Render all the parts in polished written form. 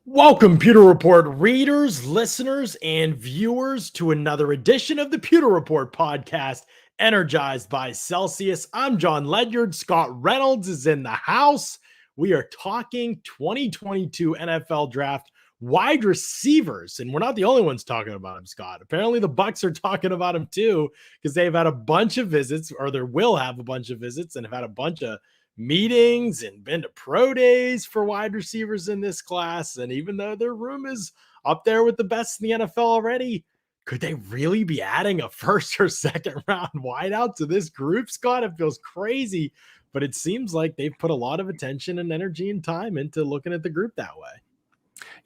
Welcome, Pewter Report readers, listeners, and viewers to another edition of the Pewter Report podcast, energized by Celsius. I'm John Ledyard. Scott Reynolds is in the house. We are talking 2022 NFL Draft wide receivers, and we're not the only ones talking about him, Scott. Apparently, the Bucs are talking about him too because they've had a bunch of visits, or they will have a bunch of visits, and have had a bunch of meetings and been to pro days for wide receivers in this class. And even though their room is up there with the best in the NFL already, could they really be adding a first or second round wideout to this group, Scott? It feels crazy, but it seems like they've put a lot of attention and energy and time into looking at the group that way.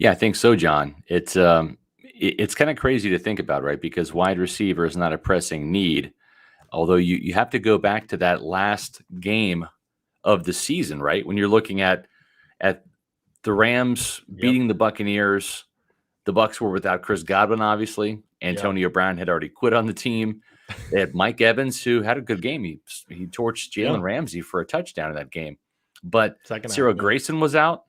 Yeah, I think so, John. It's kind of crazy to think about, right? Because wide receiver is not a pressing need. Although you have to go back to that last game of the season, right? When you're looking at the Rams beating the Buccaneers, the Bucs were without Chris Godwin, obviously. Antonio Brown had already quit on the team. They had Mike Evans, who had a good game. He torched Jalen Ramsey for a touchdown in that game. But Cyril Grayson was out.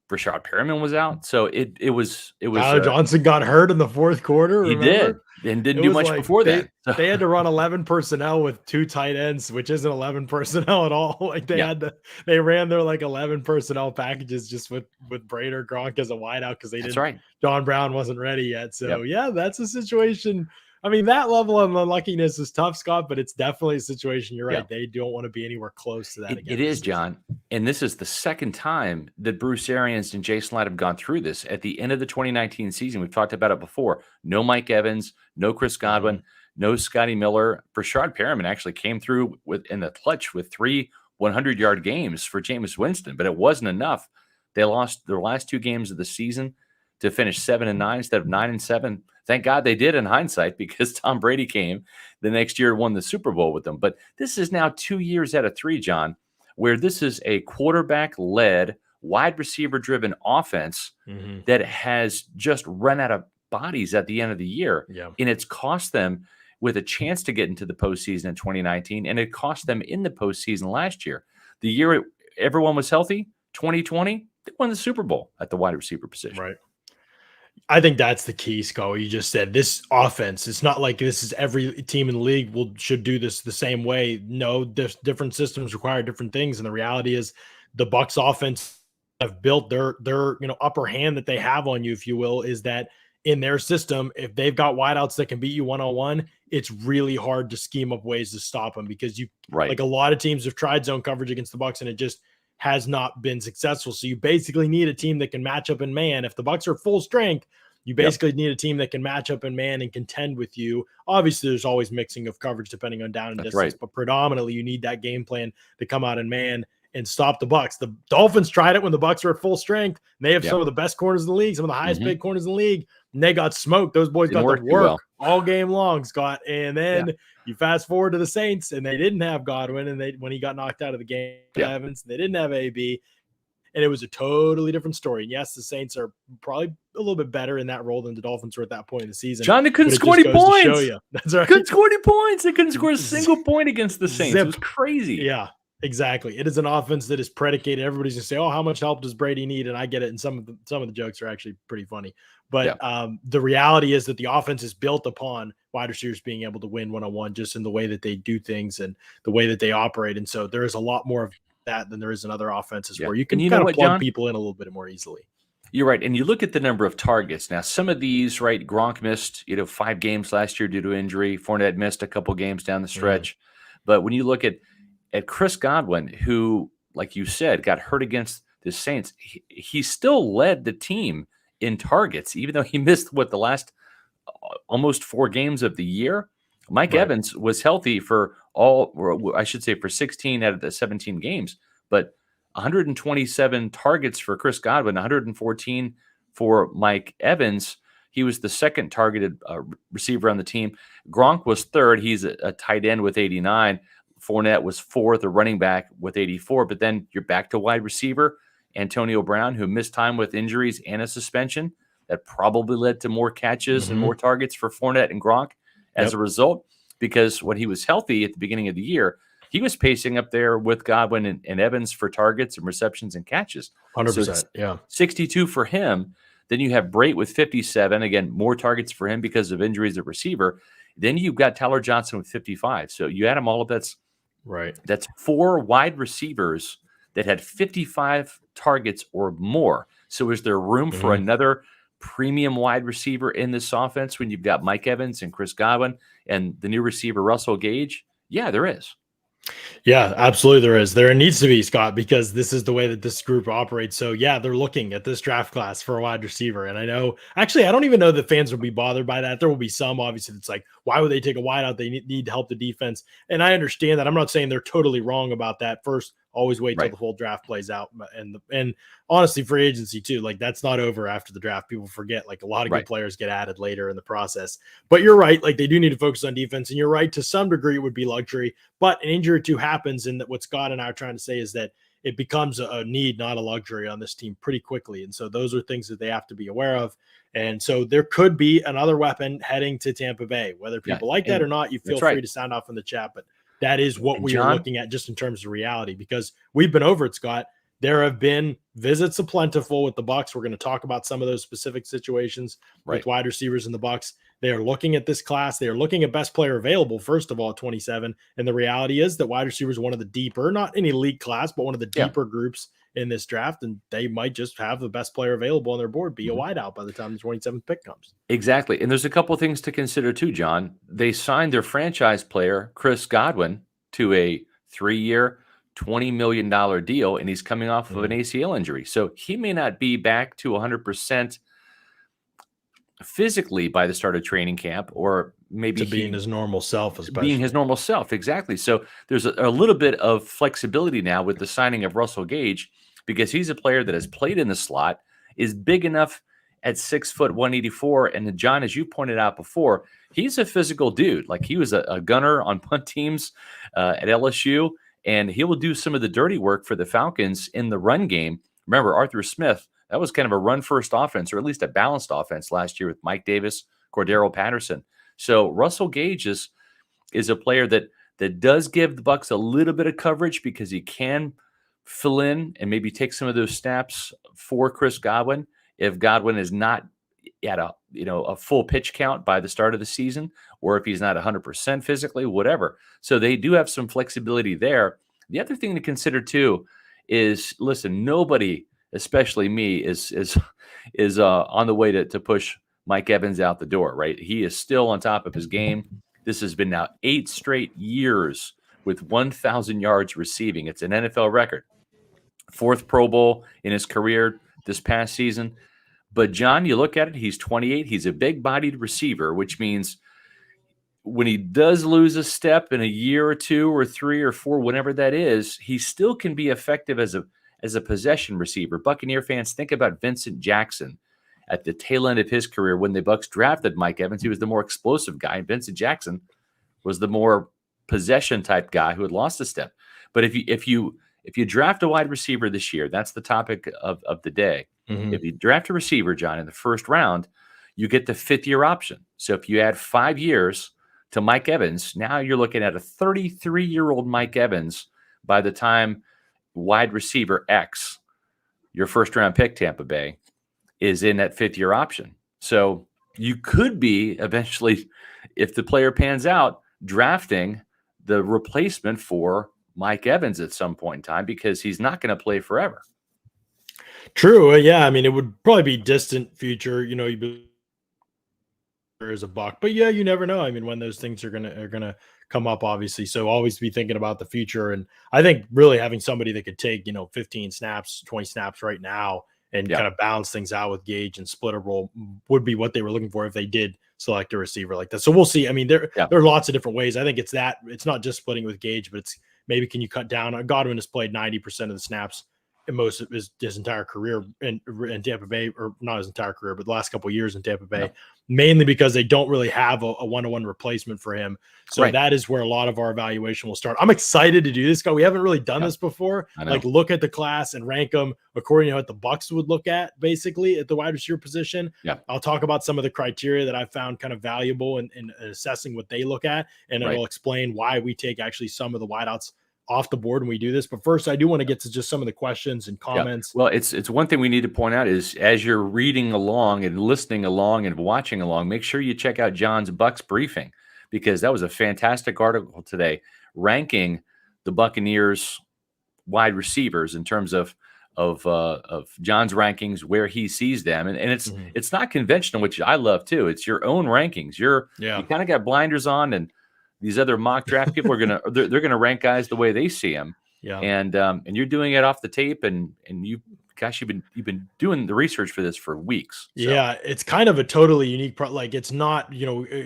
Rashad Perriman was out. So it was Tyler Johnson got hurt in the fourth quarter. He did and didn't do much before that. They had to run 11 personnel with two tight ends, which isn't 11 personnel at all. Like they ran their 11 personnel packages just with Brady or Gronk as a wideout because they didn't. John Brown wasn't ready yet. So that's a situation. I mean, that level of unluckiness is tough, Scott, but it's definitely a situation. You're right. They don't want to be anywhere close to that again. It is, John. And this is the second time that Bruce Arians and Jason Light have gone through this. At the end of the 2019 season, we've talked about it before. No Mike Evans, no Chris Godwin, no Scotty Miller. Rashad Perriman actually came through in the clutch with 3 100-yard games for Jameis Winston, but it wasn't enough. They lost their last 2 games of the season to finish 7-9 instead of 9-7. Thank God they did in hindsight, because Tom Brady came the next year and won the Super Bowl with them. But this is now 2 years out of 3, John, where this is a quarterback-led, wide receiver-driven offense that has just run out of bodies at the end of the year. Yeah. And it's cost them with a chance to get into the postseason in 2019, and it cost them in the postseason last year. The year everyone was healthy, 2020, they won the Super Bowl at the wide receiver position. Right. I think that's the key, Scott. What you just said, this offense, it's not like this is every team in the league should do this the same way. No, different systems require different things. And the reality is the Bucs offense have built their upper hand that they have on you, if you will, is that in their system, if they've got wideouts that can beat you one-on-one, it's really hard to scheme up ways to stop them, because like a lot of teams have tried zone coverage against the Bucs and it just has not been successful. So you basically need a team that can match up in man. If the Bucs are full strength, you basically need a team that can match up in man and contend with you. Obviously, there's always mixing of coverage depending on down and distance, but predominantly you need that game plan to come out in man and stop the Bucs. The Dolphins tried it when the Bucs are at full strength. They have some of the best corners in the league, some of the highest paid corners in the league, and they got smoked. Those boys got to work all game long, Scott. And then you fast forward to the Saints, and they didn't have Godwin, and when he got knocked out of the game, Evans, they didn't have AB, and it was a totally different story. And yes, the Saints are probably a little bit better in that role than the Dolphins were at that point in the season. John, they couldn't score any points. That's right. Couldn't score any points. They couldn't score a single point against the Saints. It was crazy. Yeah. Exactly. It is an offense that is predicated. Everybody's gonna say, "Oh, how much help does Brady need?" And I get it. And some of the jokes are actually pretty funny. But the reality is that the offense is built upon wide receivers being able to win one-on-one, just in the way that they do things and the way that they operate. And so there is a lot more of that than there is in other offenses where you can kind of plug people in a little bit more easily. You're right. And you look at the number of targets. Now, some of these, right, Gronk missed 5 games last year due to injury. Fournette missed a couple games down the stretch. But when you look at Chris Godwin, who, like you said, got hurt against the Saints, he still led the team in targets, even though he missed the last almost 4 games of the year. Mike Evans was healthy for for 16 out of the 17 games, but 127 targets for Chris Godwin, 114 for Mike Evans. He was the second targeted receiver on the team. Gronk was third. He's a tight end with 89. Fournette was fourth, a running back with 84. But then you're back to wide receiver, Antonio Brown, who missed time with injuries and a suspension. That probably led to more catches and more targets for Fournette and Gronk as a result, because when he was healthy at the beginning of the year, he was pacing up there with Godwin and Evans for targets and receptions and catches. 100%, 62 for him. Then you have Brate with 57. Again, more targets for him because of injuries at receiver. Then you've got Tyler Johnson with 55. So you add them all up, that's 4 wide receivers that had 55 targets or more. So is there room for another premium wide receiver in this offense when you've got Mike Evans and Chris Godwin and the new receiver Russell Gage? Yeah, there is. Yeah, absolutely there is. There needs to be, Scott, because this is the way that this group operates. So yeah, they're looking at this draft class for a wide receiver. And I know, actually, I don't even know that fans will be bothered by that. There will be some, obviously, that's like, why would they take a wideout? They need to help the defense. And I understand that. I'm not saying they're totally wrong about that. First, always wait till the whole draft plays out. And honestly, free agency too, like that's not over after the draft. People forget, like a lot of good players get added later in the process. But you're right, like they do need to focus on defense. And you're right, to some degree it would be luxury, but an injury or two happens. And what Scott and I are trying to say is that it becomes a need, not a luxury on this team pretty quickly. And so those are things that they have to be aware of. And so there could be another weapon heading to Tampa Bay, whether people like that or not. You feel free to sound off in the chat, but that is what we are looking at just in terms of reality, because we've been over it, Scott. There have been visits of plentiful with the Bucs. We're going to talk about some of those specific situations with wide receivers in the Bucs. They are looking at this class. They are looking at best player available, first of all, at 27. And the reality is that wide receiver is one of the deeper, not an elite class, but one of the deeper groups in this draft. And they might just have the best player available on their board be a wideout by the time the 27th pick comes. Exactly. And there's a couple of things to consider too, John. They signed their franchise player, Chris Godwin, to a 3-year, $20 million deal, and he's coming off of an ACL injury. So he may not be back to 100% physically by the start of training camp, or maybe being his normal self, especially. Being his normal self, exactly. So there's a little bit of flexibility now with the signing of Russell Gage, because he's a player that has played in the slot, is big enough at 6 foot 184. And John, as you pointed out before, he's a physical dude. Like he was a gunner on punt teams at LSU, and he will do some of the dirty work for the Falcons in the run game. Remember, Arthur Smith, that was kind of a run-first offense, or at least a balanced offense last year with Mike Davis, Cordero Patterson. So Russell Gage is a player that does give the Bucs a little bit of coverage, because he can fill in and maybe take some of those snaps for Chris Godwin if Godwin is not at a full pitch count by the start of the season, or if he's not 100% physically, whatever. So they do have some flexibility there. The other thing to consider too is, listen, nobody, especially me, is on the way to push Mike Evans out the door, right? He is still on top of his game. This has been now 8 straight years with 1,000 yards receiving. It's an NFL record. 4th Pro Bowl in his career this past season. But John, you look at it, he's 28. He's a big-bodied receiver, which means when he does lose a step in a year or 2 or 3 or 4, whenever that is, he still can be effective as a possession receiver. Buccaneer fans, think about Vincent Jackson at the tail end of his career. When the Bucs drafted Mike Evans, he was the more explosive guy. Vincent Jackson was the more possession type guy who had lost a step. But if you draft a wide receiver this year, that's the topic of the day. If you draft a receiver, John, in the first round, you get the 5th-year option. So if you add 5 years to Mike Evans, now you're looking at a 33-year-old Mike Evans by the time wide receiver X, your first-round pick, Tampa Bay, is in that 5th-year option. So you could be eventually, if the player pans out, drafting the replacement for Mike Evans at some point in time, because he's not going to play forever. True. Yeah. I mean, it would probably be distant future, as a Buck, but yeah, you never know. I mean, when those things are gonna come up, obviously. So always be thinking about the future. And I think really having somebody that could take 15 snaps, 20 snaps right now and kind of balance things out with Gage and split a role would be what they were looking for if they did select a receiver like that. So we'll see. I mean, there are lots of different ways. I think it's not just splitting with Gage, but it's maybe can you cut down? Godwin has played 90% of the snaps in most of his entire career in Tampa Bay, or not his entire career, but the last couple of years in Tampa Bay, mainly because they don't really have a one-to-one replacement for him. So that is where a lot of our evaluation will start. I'm excited to do this, guy. We haven't really done this before. Like look at the class and rank them according to what the Bucs would look at, basically at the wide receiver position. I'll talk about some of the criteria that I found kind of valuable in assessing what they look at, and it'll explain why we take actually some of the wideouts off the board when we do this. But first, I do want to get to just some of the questions and comments. Well, it's one thing we need to point out is as you're reading along and listening along and watching along, make sure you check out John's Bucs briefing, because that was a fantastic article today ranking the Buccaneers wide receivers in terms of John's rankings, where he sees them, and it's not conventional, which I love too. It's your own rankings. You kind of got blinders on, and these other mock draft people are they're gonna rank guys the way they see them. Yeah, and you're doing it off the tape, and you've been doing the research for this for weeks. So. Yeah, it's kind of a totally unique like it's not,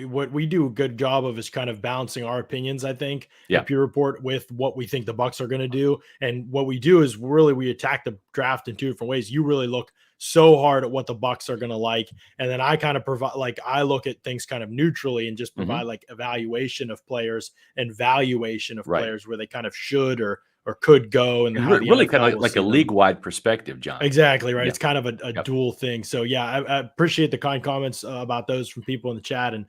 what we do a good job of is kind of balancing our opinions, I think, at Pewter Report with what we think the Bucs are going to do. And what we do is really we attack the draft in two different ways. You really look so hard at what the Bucs are going to like, and then I kind of provide, like, I look at things kind of neutrally and just provide like evaluation of players and valuation of players where they kind of should or could go, and really kind of like a league-wide perspective, John. Exactly right. It's kind of a dual thing. So I appreciate the kind comments about those from people in the chat, and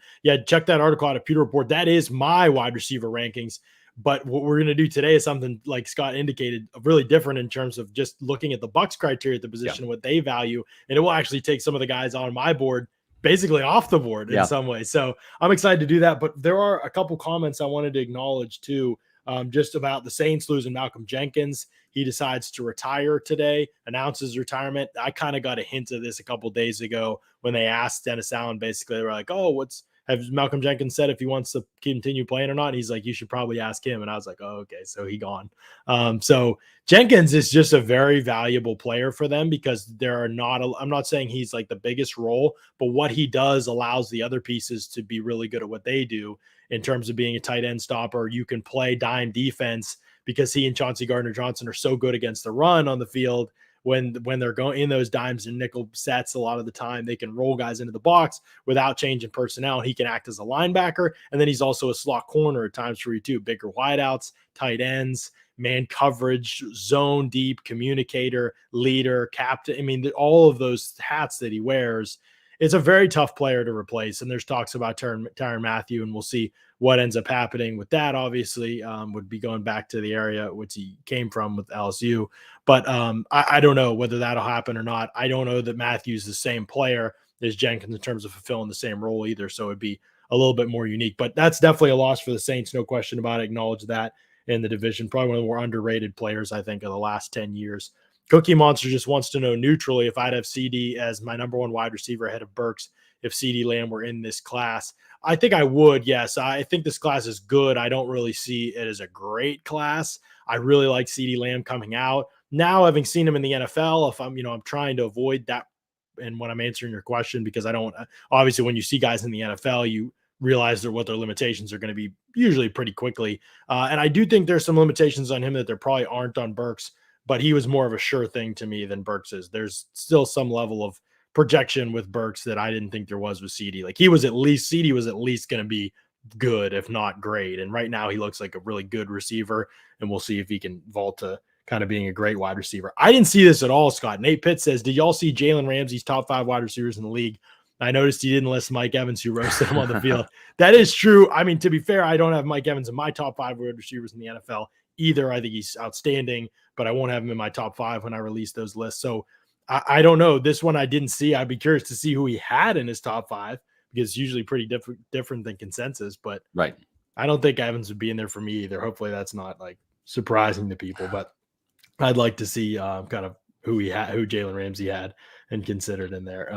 check that article out at Pewter Report. That is my wide receiver rankings. But what we're going to do today is something, like Scott indicated, really different in terms of just looking at the Bucs criteria at the position, what they value, and it will actually take some of the guys on my board basically off the board in some way. So I'm excited to do that. But there are a couple comments I wanted to acknowledge too. Just about the Saints losing Malcolm Jenkins. He decides to retire today, announces retirement. I kind of got a hint of this a couple of days ago when they asked Dennis Allen. Basically, they were like, "Oh, has Malcolm Jenkins said if he wants to continue playing or not?" And he's like, "You should probably ask him." And I was like, "Oh, okay." So he gone. So Jenkins is just a very valuable player for them, because I'm not saying he's like the biggest role, but what he does allows the other pieces to be really good at what they do. In terms of being a tight end stopper, you can play dime defense because he and Chauncey Gardner-Johnson are so good against the run on the field. When they're going in those dimes and nickel sets, a lot of the time they can roll guys into the box without changing personnel. He can act as a linebacker, and then he's also a slot corner at times for you too. Bigger wideouts, tight ends, man coverage, zone deep, communicator, leader, captain. I mean, all of those hats that he wears. It's a very tough player to replace, and there's talks about Tyrann Mathieu, and we'll see what ends up happening with that. Obviously, would be going back to the area which he came from with LSU, but I don't know whether that'll happen or not. I don't know that Matthew's the same player as Jenkins in terms of fulfilling the same role either, so it'd be a little bit more unique. But that's definitely a loss for the Saints, no question about it. Acknowledge that in the division, probably one of the more underrated players, I think, of the last 10 years. Cookie Monster just wants to know neutrally if I'd have CD as my number one wide receiver ahead of Burks if CD Lamb were in this class. I think I would, yes. I think this class is good. I don't really see it as a great class. I really like CD Lamb coming out. Now, having seen him in the NFL, if I'm trying to avoid that, and when I'm answering your question, because I don't, obviously when you see guys in the NFL, you realize what their limitations are going to be usually pretty quickly. And I do think there's some limitations on him that there probably aren't on Burks, but he was more of a sure thing to me than Burks is. There's still some level of projection with Burks that I didn't think there was with CD. Like CD was at least going to be good, if not great. And right now he looks like a really good receiver, and we'll see if he can vault to kind of being a great wide receiver. I didn't see this at all, Scott. Nate Pitt says, did y'all see Jalen Ramsey's top 5 wide receivers in the league? I noticed he didn't list Mike Evans, who roasted him on the field. That is true. I mean, to be fair, I don't have Mike Evans in my top 5 wide receivers in the NFL either. I think he's outstanding, but I won't have him in my top 5 when I release those lists. So I don't know. This one I didn't see. I'd be curious to see who he had in his top 5, because it's usually pretty different than consensus. But I don't think Evans would be in there for me either. Hopefully that's not like surprising to people, but I'd like to see kind of who Jalen Ramsey had and considered in there.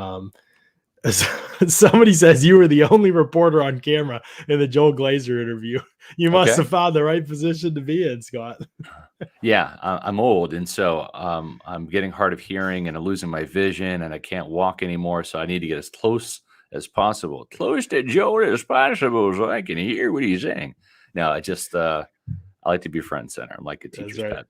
Somebody says you were the only reporter on camera in the Joel Glazer interview. You must have found the right position to be in, Scott. Yeah, I'm old, and so I'm getting hard of hearing, and I'm losing my vision, and I can't walk anymore. So I need to get as close as possible, close to Joel as possible, so I can hear what he's saying. No, I like to be front and center. I'm like a teacher's pet.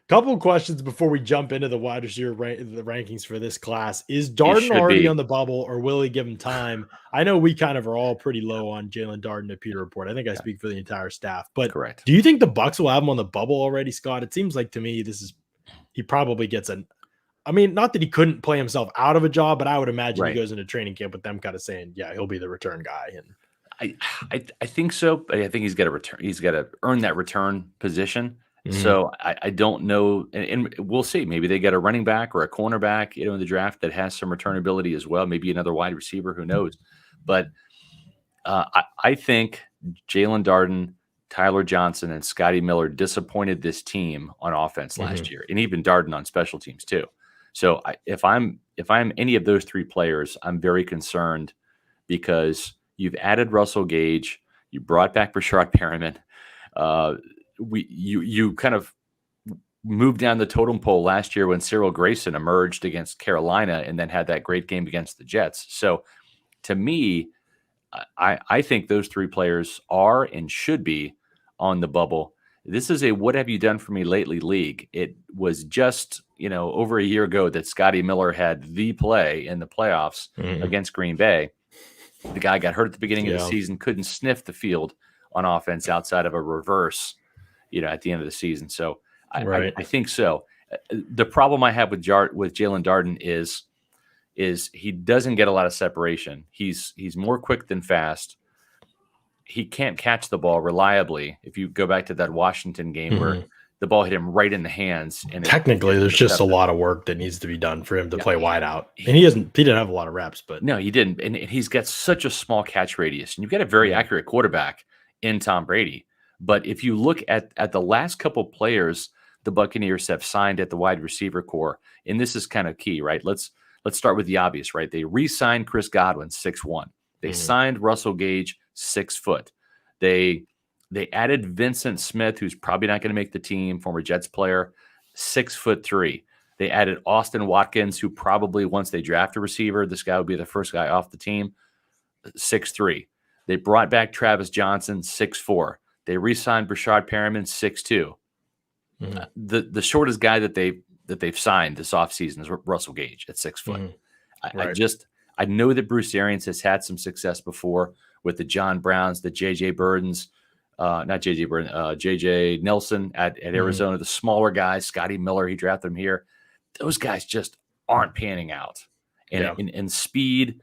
Couple of questions before we jump into the wide receiver the rankings for this class. Is Darden already on the bubble, or will he give him time? I know we kind of are all pretty low on Jalen Darden at Pewter Report. I think I speak for the entire staff. But do you think the Bucs will have him on the bubble already, Scott? It seems like to me he probably gets not that he couldn't play himself out of a job, but I would imagine he goes into training camp with them kind of saying, yeah, he'll be the return guy. And I think so, but I think he's got to return. He's got to earn that return position. Mhm. So I don't know, and we'll see. Maybe they get a running back or a cornerback, in the draft that has some return ability as well. Maybe another wide receiver. Who knows? But I think Jalen Darden, Tyler Johnson, and Scotty Miller disappointed this team on offense last Mhm. year, and even Darden on special teams too. So if I'm any of those three players, I'm very concerned because you've added Russell Gage, you brought back Rashard Perriman. You kind of moved down the totem pole last year when Cyril Grayson emerged against Carolina and then had that great game against the Jets. So to me, I think those three players are and should be on the bubble. This is a what have you done for me lately league. It was just, over a year ago that Scotty Miller had the play in the playoffs Mhm. against Green Bay. The guy got hurt at the beginning of the Yeah. season, couldn't sniff the field on offense outside of a reverse, at the end of the season. So Right. I think so. The problem I have with Jalen Darden is he doesn't get a lot of separation. He's more quick than fast. He can't catch the ball reliably. If you go back to that Washington game where Mhm. the ball hit him right in the hands, and Technically, there's just a intercepted. lot of work that needs to be done for him to Yeah, play wide out. he- And he didn't have a lot of reps, but No, he didn't, and he's got such a small catch radius, and you've got a very Mhm. accurate quarterback in Tom Brady. But if you look at the last couple players the Buccaneers have signed at the wide receiver core, and this is kind of key, right? Let's start with the obvious, right? They re-signed Chris Godwin, 6'1". They Mhm. signed Russell Gage, 6 foot. They added Vincent Smith, who's probably not going to make the team, former Jets player, 6'3". They added Austin Watkins, who probably once they draft a receiver, this guy would be the first guy off the team, 6'3". They brought back Travis Johnson, 6'4". They re-signed Brashard Perriman, 6'2". Mhm. The shortest guy that they've signed this offseason is Russell Gage at 6 foot. Mhm. I Right. I know that Bruce Arians has had some success before with the John Browns, the JJ Burdens, not JJ Burden, JJ Nelson at Mhm. Arizona, the smaller guys, Scotty Miller, he drafted him here. Those guys just aren't panning out. And Yeah. speed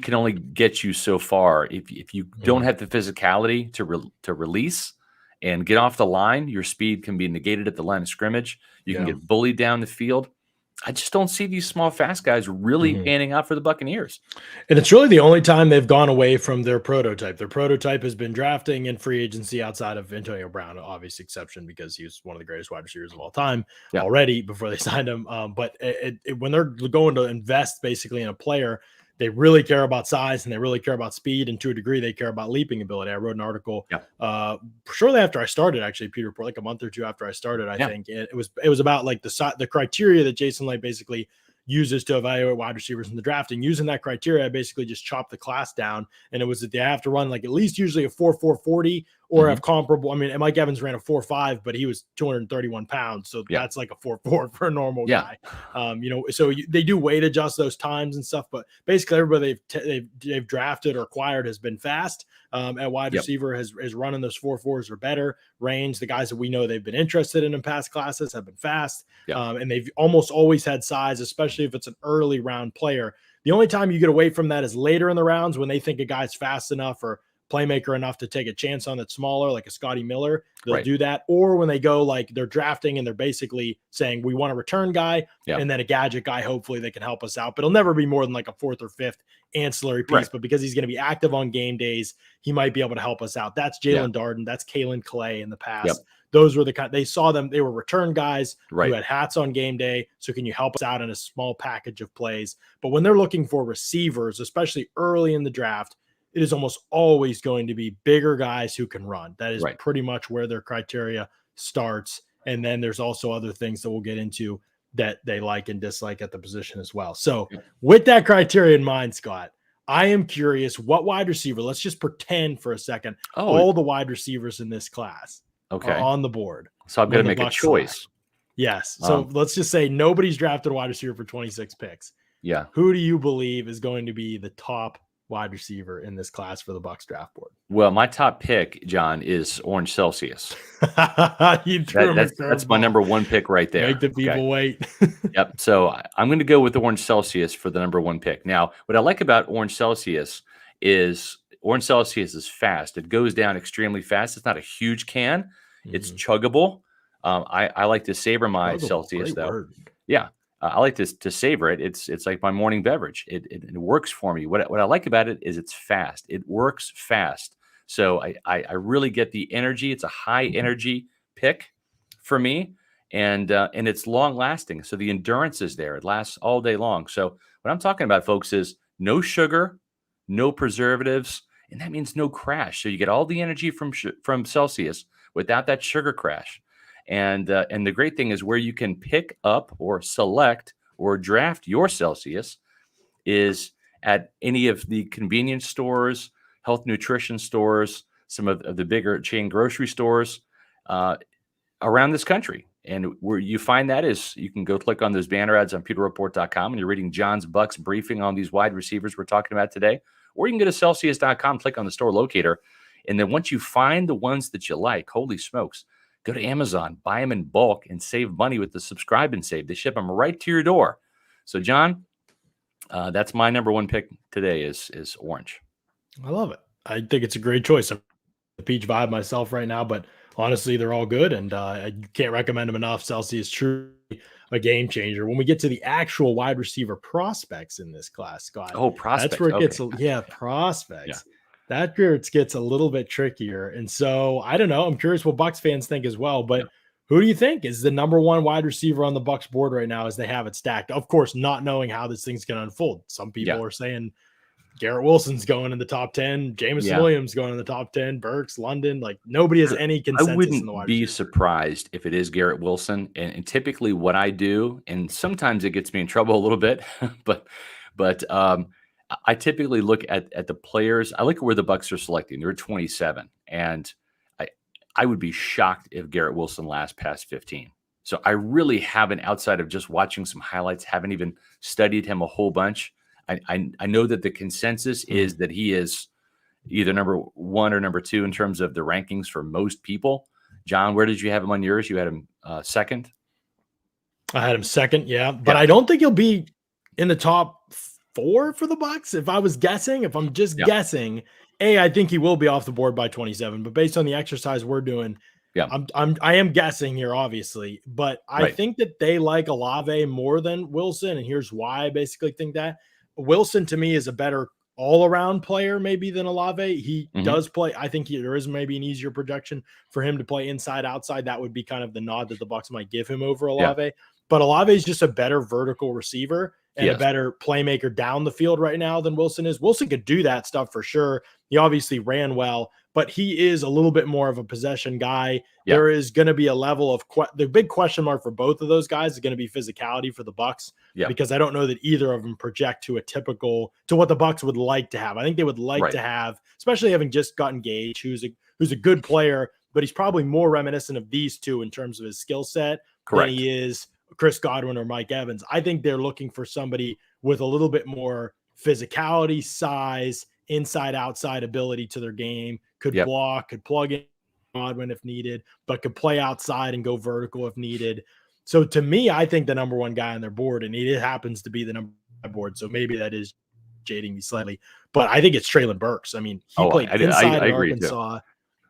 can only get you so far. If you don't Mhm. have the physicality to release and get off the line, your speed can be negated at the line of scrimmage. You can Yeah. get bullied down the field. I just don't see these small, fast guys really Mhm. panning out for the Buccaneers. And it's really the only time they've gone away from their prototype. Their prototype has been drafting and free agency outside of Antonio Brown, obvious exception because he was one of the greatest wide receivers of all time Yeah. already before they signed him. But when they're going to invest basically in a player, they really care about size and they really care about speed. And to a degree, they care about leaping ability. I wrote an article Yeah. shortly after I started, actually, Pewter Report, like a month or two after I started, I Yeah. think. And it was about like the criteria that Jason Light basically uses to evaluate wide receivers in the drafting. Using that criteria, I basically just chopped the class down, and it was that they have to run like at least usually a 4.4 40 or have comparable. I mean, Mike Evans ran a 4.5, but he was 231 pounds, so Yeah. that's like a 4.4 for a normal Yeah. guy. So they do weight adjust those times and stuff, but basically everybody they've drafted or acquired has been fast. At wide Yep. receiver has running those 4.4s or better range. The guys that we know they've been interested in past classes have been fast. Yep. And they've almost always had size, especially if it's an early round player. The only time you get away from that is later in the rounds when they think a guy's fast enough or playmaker enough to take a chance on that's smaller, like a Scotty Miller. They'll Right. do that. Or when they go like they're drafting and they're basically saying we want a return guy Yeah. and then a gadget guy, hopefully they can help us out. But it'll never be more than like a fourth or fifth ancillary piece. Right. But because he's going to be active on game days, he might be able to help us out. That's Yeah. Jalen Darden. That's Kalen Clay in the past. Yep. Those were the kind they saw them. They were return guys Right. who had hats on game day. So can you help us out in a small package of plays? But when they're looking for receivers, especially early in the draft, it is almost always going to be bigger guys who can run. That is Right. pretty much where their criteria starts. And then there's also other things that we'll get into that they like and dislike at the position as well. So Yeah. with that criteria in mind, Scott, I am curious what wide receiver, let's just pretend for a second, Oh, all the wide receivers in this class are okay. on the board. So I'm going when to the make a Bucs select. choice. Yes. So Um, let's just say nobody's drafted a wide receiver for 26 picks. Yeah. Who do you believe is going to be the top wide receiver in this class for the Bucs draft board? Well, my top pick, John, is Orange Celsius. You threw him a That's my curveball. number one pick right there. Make the Okay. people wait. Yep. So I'm going to go with Orange Celsius for the number one pick. Now, what I like about Orange Celsius is fast. It goes down extremely fast. It's not a huge can. It's Mhm. chuggable. I like to savor my Chuggable, Celsius great though. word. Yeah, I like to savor it. It's like my morning beverage. It works for me. What I like about it is it's fast. It works fast. So I really get the energy. It's a high energy pick for me, and it's long lasting. So the endurance is there. It lasts all day long. So what I'm talking about, folks, is no sugar, no preservatives, and that means no crash. So you get all the energy from Celsius without that sugar crash. And the great thing is where you can pick up or select or draft your Celsius is at any of the convenience stores, health nutrition stores, some of the bigger chain grocery stores uh, around this country. And where you find that is you can go click on those banner ads on pewterreport.com and you're reading John's Bucks briefing on these wide receivers we're talking about today. Or you can go to Celsius.com, click on the store locator. And then once you find the ones that you like, holy smokes, go to Amazon, buy them in bulk, and save money with the subscribe and save. They ship them right to your door. So, John, that's my number one pick today is orange. I love it. I think it's a great choice. I'm a peach vibe myself right now, but honestly, they're all good, and I can't recommend them enough. Celsius truly a game changer. When we get to the actual wide receiver prospects in this class, Scott, Oh, that's prospects. where it Okay. gets Yeah. prospects. That where it gets a little bit trickier. And so I don't know. I'm curious what Bucks fans think as well. Yeah. But who do you think is the number one wide receiver on the Bucks board right now as they have it stacked? Of course, not knowing how this thing's going to unfold. Some people Yeah. are saying Garrett Wilson's going in the top 10, Jameson Yeah. Williams going in the top 10, Burks, London. Like nobody has any I consensus in the wouldn't wide be receiver. surprised if it is Garrett Wilson. And typically what I do, and sometimes it gets me in trouble a little bit, but I typically look at the players. I look at where the Bucks are selecting. They're at 27. And I I would be shocked if Garrett Wilson lasts past 15. So I really haven't, outside of just watching some highlights, haven't even studied him a whole bunch. I know that the consensus is that he is either number one or number two in terms of the rankings for most people. John, where did you have him on yours? You had him second? I had him second, yeah, but Yeah. I don't think he'll be in the top 4 for the Bucks. If I was guessing, if I'm just Yeah. guessing, I think he will be off the board by 27. But based on the exercise we're doing, Yeah. I am guessing here, obviously, but I Right. think that they like Olave more than Wilson, and here's why I basically think that. Wilson to me is a better all-around player maybe than Olave. He Mhm. does play. I think there is maybe an easier projection for him to play inside outside. That would be kind of the nod that the Bucks might give him over Yeah. Olave. But Olave is just a better vertical receiver and a Yes. better playmaker down the field right now than Wilson is. Wilson could do that stuff for sure. He obviously ran well, but he is a little bit more of a possession guy. Yeah. There is going to be a level of the big question mark for both of those guys is going to be physicality for the Bucks, Yeah. because I don't know that either of them project to what the Bucks would like to have. I think they would like Right. to have, especially having just gotten Gage, who's a good player, but he's probably more reminiscent of these two in terms of his skill set Correct. than he is Chris Godwin or Mike Evans. I think they're looking for somebody with a little bit more physicality, size, inside outside ability to their game, could Yep. block, could plug in Godwin if needed, but could play outside and go vertical if needed. So to me, I think the number one guy on their board, and it happens to be the number one board, so maybe that is jading me slightly, but I think it's Treylon Burks. I mean, he played inside I at agree too. Arkansas.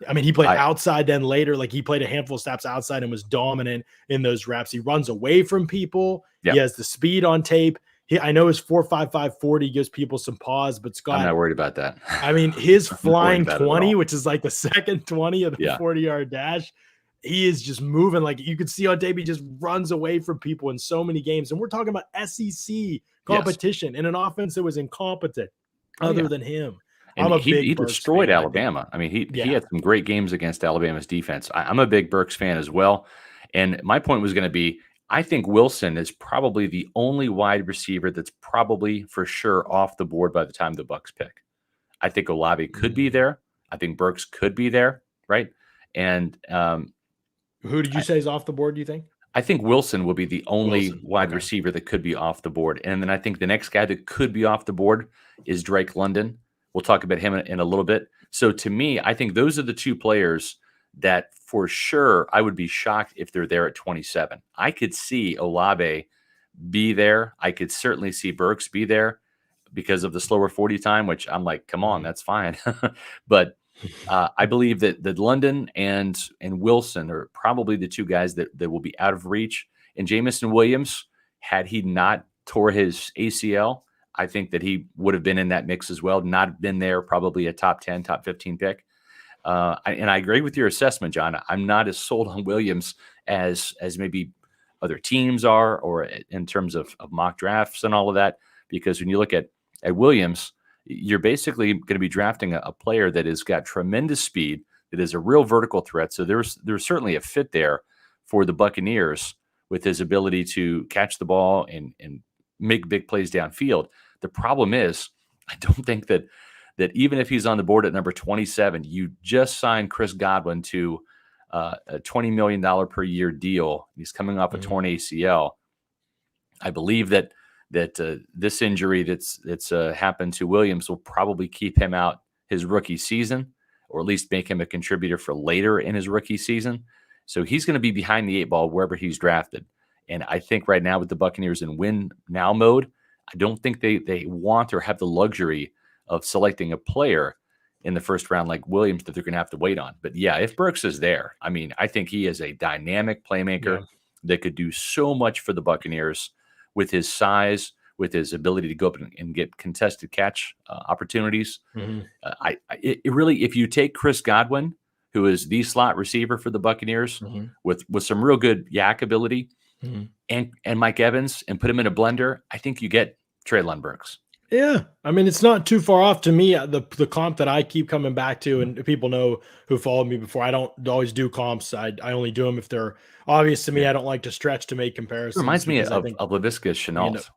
I mean, he played I- outside then later. Like he played a handful of snaps outside and was dominant in those reps. He runs away from people. Yeah. He has the speed on tape. I know his 4.55 40 gives people some pause, but I'm Scott, not worried about that. I mean, his I'm not worried flying about it at 20, all. which is like the second 20 of the Yeah. 40-yard dash, he is just moving. Like you could see on tape, he just runs away from people in so many games. And we're talking about SEC competition in an offense that was incompetent other than him. And I'm a he big Burks destroyed fan. Alabama. I mean, he Yeah. had some great games against Alabama's defense. I'm a big Burks fan as well. And my point was going to be, I think Wilson is probably the only wide receiver that's probably for sure off the board by the time the Bucks pick. I think Olave could be there. I think Burks could be there, right? And Who did you say is off the board, do you think? I think Wilson will be the only Wilson, wide okay. receiver that could be off the board. And then I think the next guy that could be off the board is Drake London. We'll talk about him in a little bit. So to me, I think those are the two players that for sure I would be shocked if they're there at 27. I could see Olave be there. I could certainly see Burks be there because of the slower 40 time, which I'm like, come on, that's fine. But I believe that London and Wilson are probably the two guys that will be out of reach. And Jamison Williams, had he not tore his ACL, I think that he would have been in that mix as well. Not been there, probably a top 10, top 15 pick. And I agree with your assessment, John. I'm not as sold on Williams as maybe other teams are, or in terms of mock drafts and all of that. Because when you look at Williams, you're basically going to be drafting a player that has got tremendous speed, that is a real vertical threat. So there's certainly a fit there for the Buccaneers with his ability to catch the ball and make big plays downfield. The problem is, I don't think that even if he's on the board at number 27, you just signed Chris Godwin to a $20 million per year deal. He's coming off a torn ACL. I believe that this injury that's happened to Williams will probably keep him out his rookie season, or at least make him a contributor for later in his rookie season. So he's going to be behind the eight ball wherever he's drafted. And I think right now with the Buccaneers in win now mode, I don't think they want or have the luxury of selecting a player in the first round like Williams that they're going to have to wait on. But yeah, if Burks is there, I mean, I think he is a dynamic playmaker that could do so much for the Buccaneers with his size, with his ability to go up and get contested catch opportunities. It really, if you take Chris Godwin, who is the slot receiver for the Buccaneers, with some real good yak ability, and Mike Evans, and put him in a blender, I think you get Treylon Burks. Yeah, I mean, it's not too far off to me. The comp that I keep coming back to, and people know who followed me before, I don't always do comps. I only do them if they're obvious to me. I don't like to stretch to make comparisons. It reminds me of Laviska Shenault.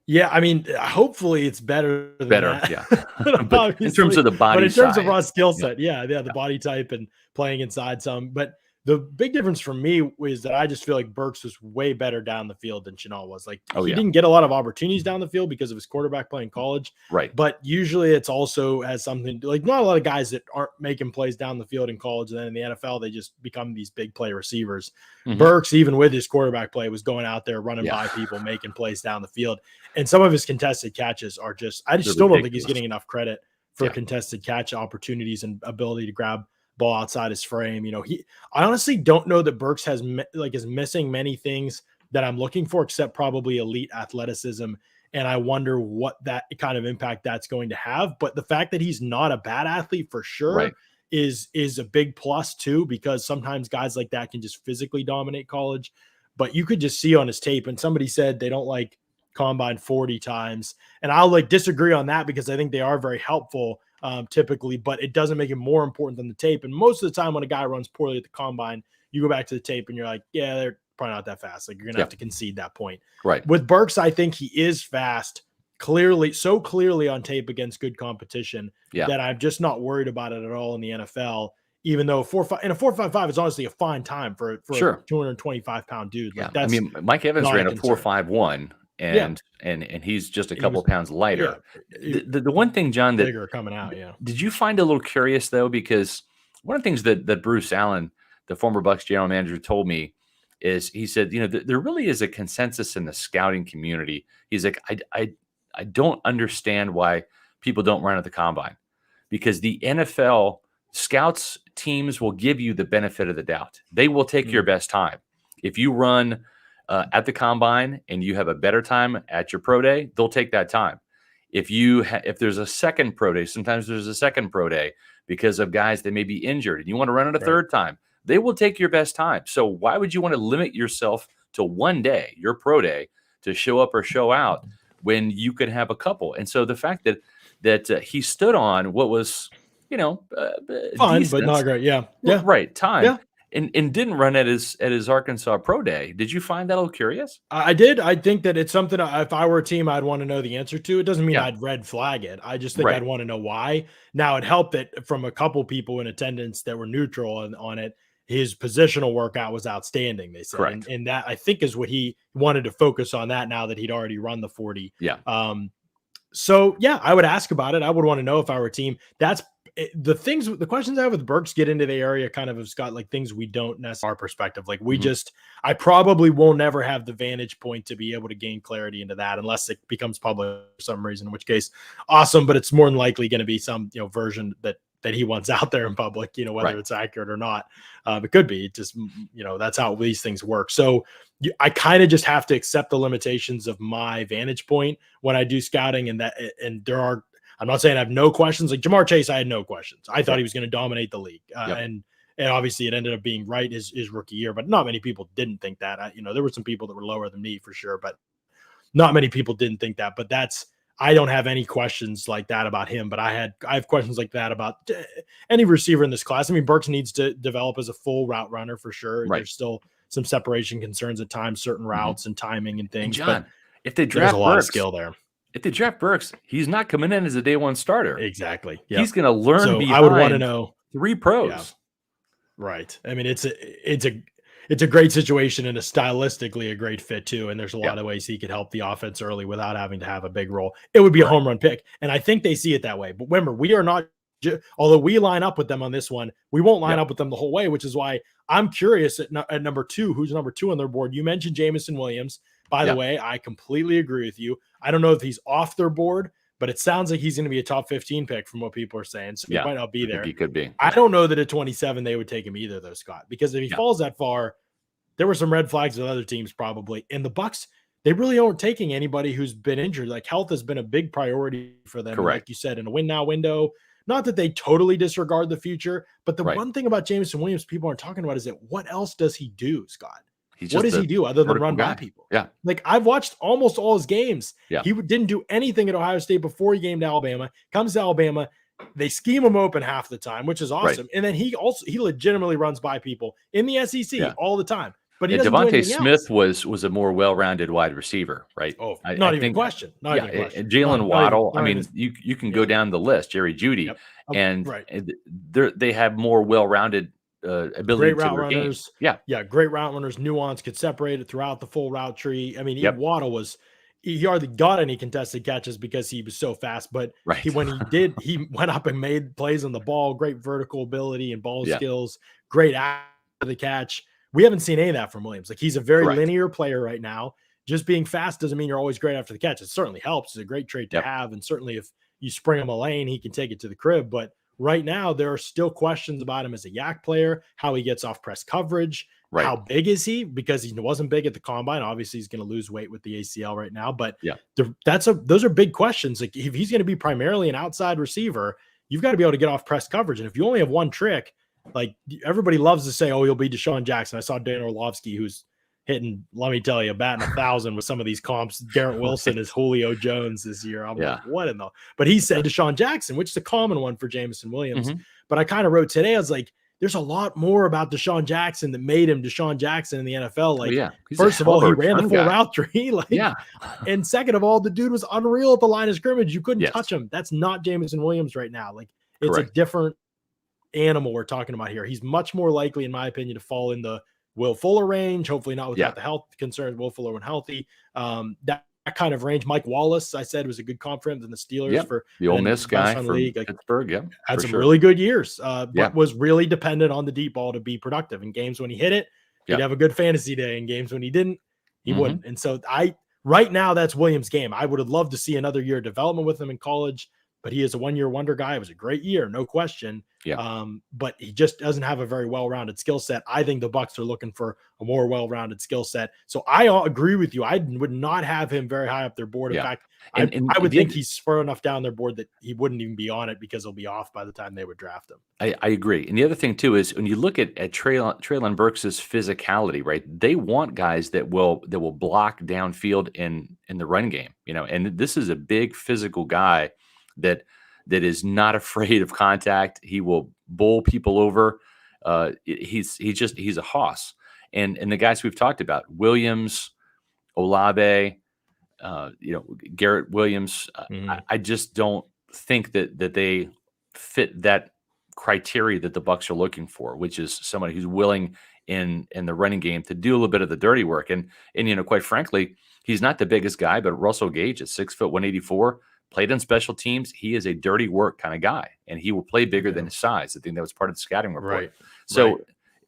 Yeah, I mean, hopefully it's better than that. Yeah. But in terms of the body, but in terms of raw skill set, the body type and playing inside some. But the big difference for me is that I just feel like Burks was way better down the field than Shenault was. Like, he didn't get a lot of opportunities down the field because of his quarterback play in college. Right. But usually it's also has something like, not a lot of guys that aren't making plays down the field in college, and then in the NFL they just become these big play receivers. Burks, even with his quarterback play, was going out there running by people, making plays down the field. And some of his contested catches are just, I just still don't think he's getting enough credit for contested catch opportunities and ability to grab ball outside his frame. You know, I honestly don't know that Burks is missing many things that I'm looking for, except probably elite athleticism. And I wonder what that kind of impact that's going to have. But the fact that he's not a bad athlete for sure is a big plus too, because sometimes guys like that can just physically dominate college. But you could just see on his tape, and somebody said they don't like combine 40 times. And I'll disagree on that, because I think they are very helpful typically, but it doesn't make it more important than the tape. And most of the time when a guy runs poorly at the combine, you go back to the tape and you're like, yeah, they're probably not that fast. Like, you're going to have to concede that point. Right. With Burks, I think he is fast, so clearly on tape against good competition that I'm just not worried about it at all in the NFL. Even though a 4.55 is honestly a fine time for a 225-pound dude. Like, I mean, Mike Evans ran a 4.51. And he's just a couple pounds lighter. The one thing, John, that bigger coming out. Yeah. Did you find a little curious though? Because one of the things that Bruce Allen, the former Bucs general manager, told me is, he said, there really is a consensus in the scouting community. He's like, I don't understand why people don't run at the combine, because the NFL scouts teams will give you the benefit of the doubt. They will take your best time. If you run at the combine and you have a better time at your pro day, they'll take that time. If there's a second pro day, sometimes there's a second pro day because of guys that may be injured and you want to run it a third time, they will take your best time. So why would you want to limit yourself to one day, your pro day, to show up or show out when you could have a couple? And so the fact that he stood on what was, fine, but not great. Time. And didn't run at his Arkansas pro day. Did you find that a little curious? I did. I think that it's something, if I were a team, I'd want to know the answer to. It doesn't mean I'd red flag it. I just think I'd want to know why. Now, it helped that from a couple people in attendance that were neutral on it, his positional workout was outstanding, they said. And that, I think, is what he wanted to focus on, that now that he'd already run the 40. So I would ask about it. I would want to know if I were a team. That's the questions I have with Burks get into the area kind of has got like things we don't necessarily, our perspective. Like I probably will never have the vantage point to be able to gain clarity into that unless it becomes public for some reason, in which case awesome, but it's more than likely going to be some, version that that he wants out there in public, whether Right. it's accurate or not. It could be. It just, that's how these things work. So I kind of just have to accept the limitations of my vantage point when I do scouting, and I'm not saying I have no questions. Like Jamar Chase, I had no questions. I thought he was going to dominate the league. And obviously it ended up being right his rookie year, but not many people didn't think that. There were some people that were lower than me for sure, but not many people didn't think that. But I don't have any questions like that about him, but I have questions like that about any receiver in this class. I mean, Burks needs to develop as a full route runner for sure. Right. There's still some separation concerns at times, certain routes and timing and things. And John, but if they there's draft a lot Burks, of skill there. If they draft Burks, he's not coming in as a day one starter. Exactly. Yep. He's going to learn so behind I would want to know 3 pros. Yeah. Right. I mean, it's a great situation and stylistically a great fit too. And there's a lot of ways he could help the offense early without having to have a big role. It would be a home run pick. And I think they see it that way. But remember, we are not, although we line up with them on this one, we won't line up with them the whole way, which is why I'm curious at number 2, who's number 2 on their board. You mentioned Jamison Williams. By the way, I completely agree with you. I don't know if he's off their board, but it sounds like he's going to be a top 15 pick from what people are saying. So he might not be there. He could be. I don't know that at 27 they would take him either, though, Scott, because if he falls that far, there were some red flags with other teams probably. And the Bucs, they really aren't taking anybody who's been injured. Like health has been a big priority for them. Correct. Like you said, in a win now window. Not that they totally disregard the future, but the one thing about Jamison Williams people aren't talking about is that what else does he do, Scott? What does he do other than run by people? Yeah. Like I've watched almost all his games. Yeah. He didn't do anything at Ohio State before he came to Alabama. Comes to Alabama. They scheme him open half the time, which is awesome. And then he legitimately runs by people in the SEC all the time. But Devontae Smith was a more well-rounded wide receiver, right? Oh, not even a question. And Jalen Waddle. I mean, you can go down the list. Jerry Jeudy, and they have more well-rounded ability. Great route runners. Great route runners. Nuance could separate it throughout the full route tree. I mean, Waddle he hardly got any contested catches because he was so fast. But when he did, he went up and made plays on the ball. Great vertical ability and ball skills. Great after the catch. We haven't seen any of that from Williams. Like he's a very linear player right now. Just being fast doesn't mean you're always great after the catch. It certainly helps. It's a great trait to have. And certainly if you spring him a lane, he can take it to the crib. But right now, there are still questions about him as a yak player, how he gets off press coverage, how big is he? Because he wasn't big at the combine. Obviously, he's going to lose weight with the ACL right now. But those are big questions. Like if he's going to be primarily an outside receiver, you've got to be able to get off press coverage. And if you only have one trick, like everybody loves to say, oh, you'll be Deshaun Jackson. I saw Dan Orlovsky, who's hitting, let me tell you, batting 1,000 with some of these comps. Garrett Wilson is Julio Jones this year. I'm like, what in the? But he said Deshaun Jackson, which is a common one for Jamison Williams. But I kind of wrote today, I was like, there's a lot more about Deshaun Jackson that made him Deshaun Jackson in the NFL. Like, first of all, he ran the full route tree. And second of all, the dude was unreal at the line of scrimmage. You couldn't touch him. That's not Jamison Williams right now. Like, it's a different animal we're talking about here. He's much more likely, in my opinion, to fall in the Will Fuller range, hopefully not without the health concerns. Will Fuller when healthy. That kind of range. Mike Wallace, I said, was a good comp for him than the Steelers for the Ole Miss guy from Pittsburgh. Had some really good years, but was really dependent on the deep ball to be productive. In games when he hit it, he'd have a good fantasy day. In games when he didn't, he wouldn't. And so right now, that's Williams' game. I would have loved to see another year of development with him in college, but he is a one-year wonder guy. It was a great year, no question. But he just doesn't have a very well-rounded skill set. I think the Bucs are looking for a more well-rounded skill set. So I agree with you. I would not have him very high up their board. In fact, I would think he's far enough down their board that he wouldn't even be on it because he'll be off by the time they would draft him. I agree. And the other thing too is when you look at Treylon Burks' physicality, right? They want guys that will block downfield in the run game, and this is a big physical guy that is not afraid of contact. He will bowl people over. He's a hoss. And the guys we've talked about, Williams, Olave, Garrett Williams, I just don't think that they fit that criteria that the Bucs are looking for, which is somebody who's willing in the running game to do a little bit of the dirty work. And quite frankly, he's not the biggest guy, but Russell Gage at 6 foot 184. Played on special teams. He is a dirty work kind of guy, and he will play bigger than his size. I think that was part of the scouting report. So,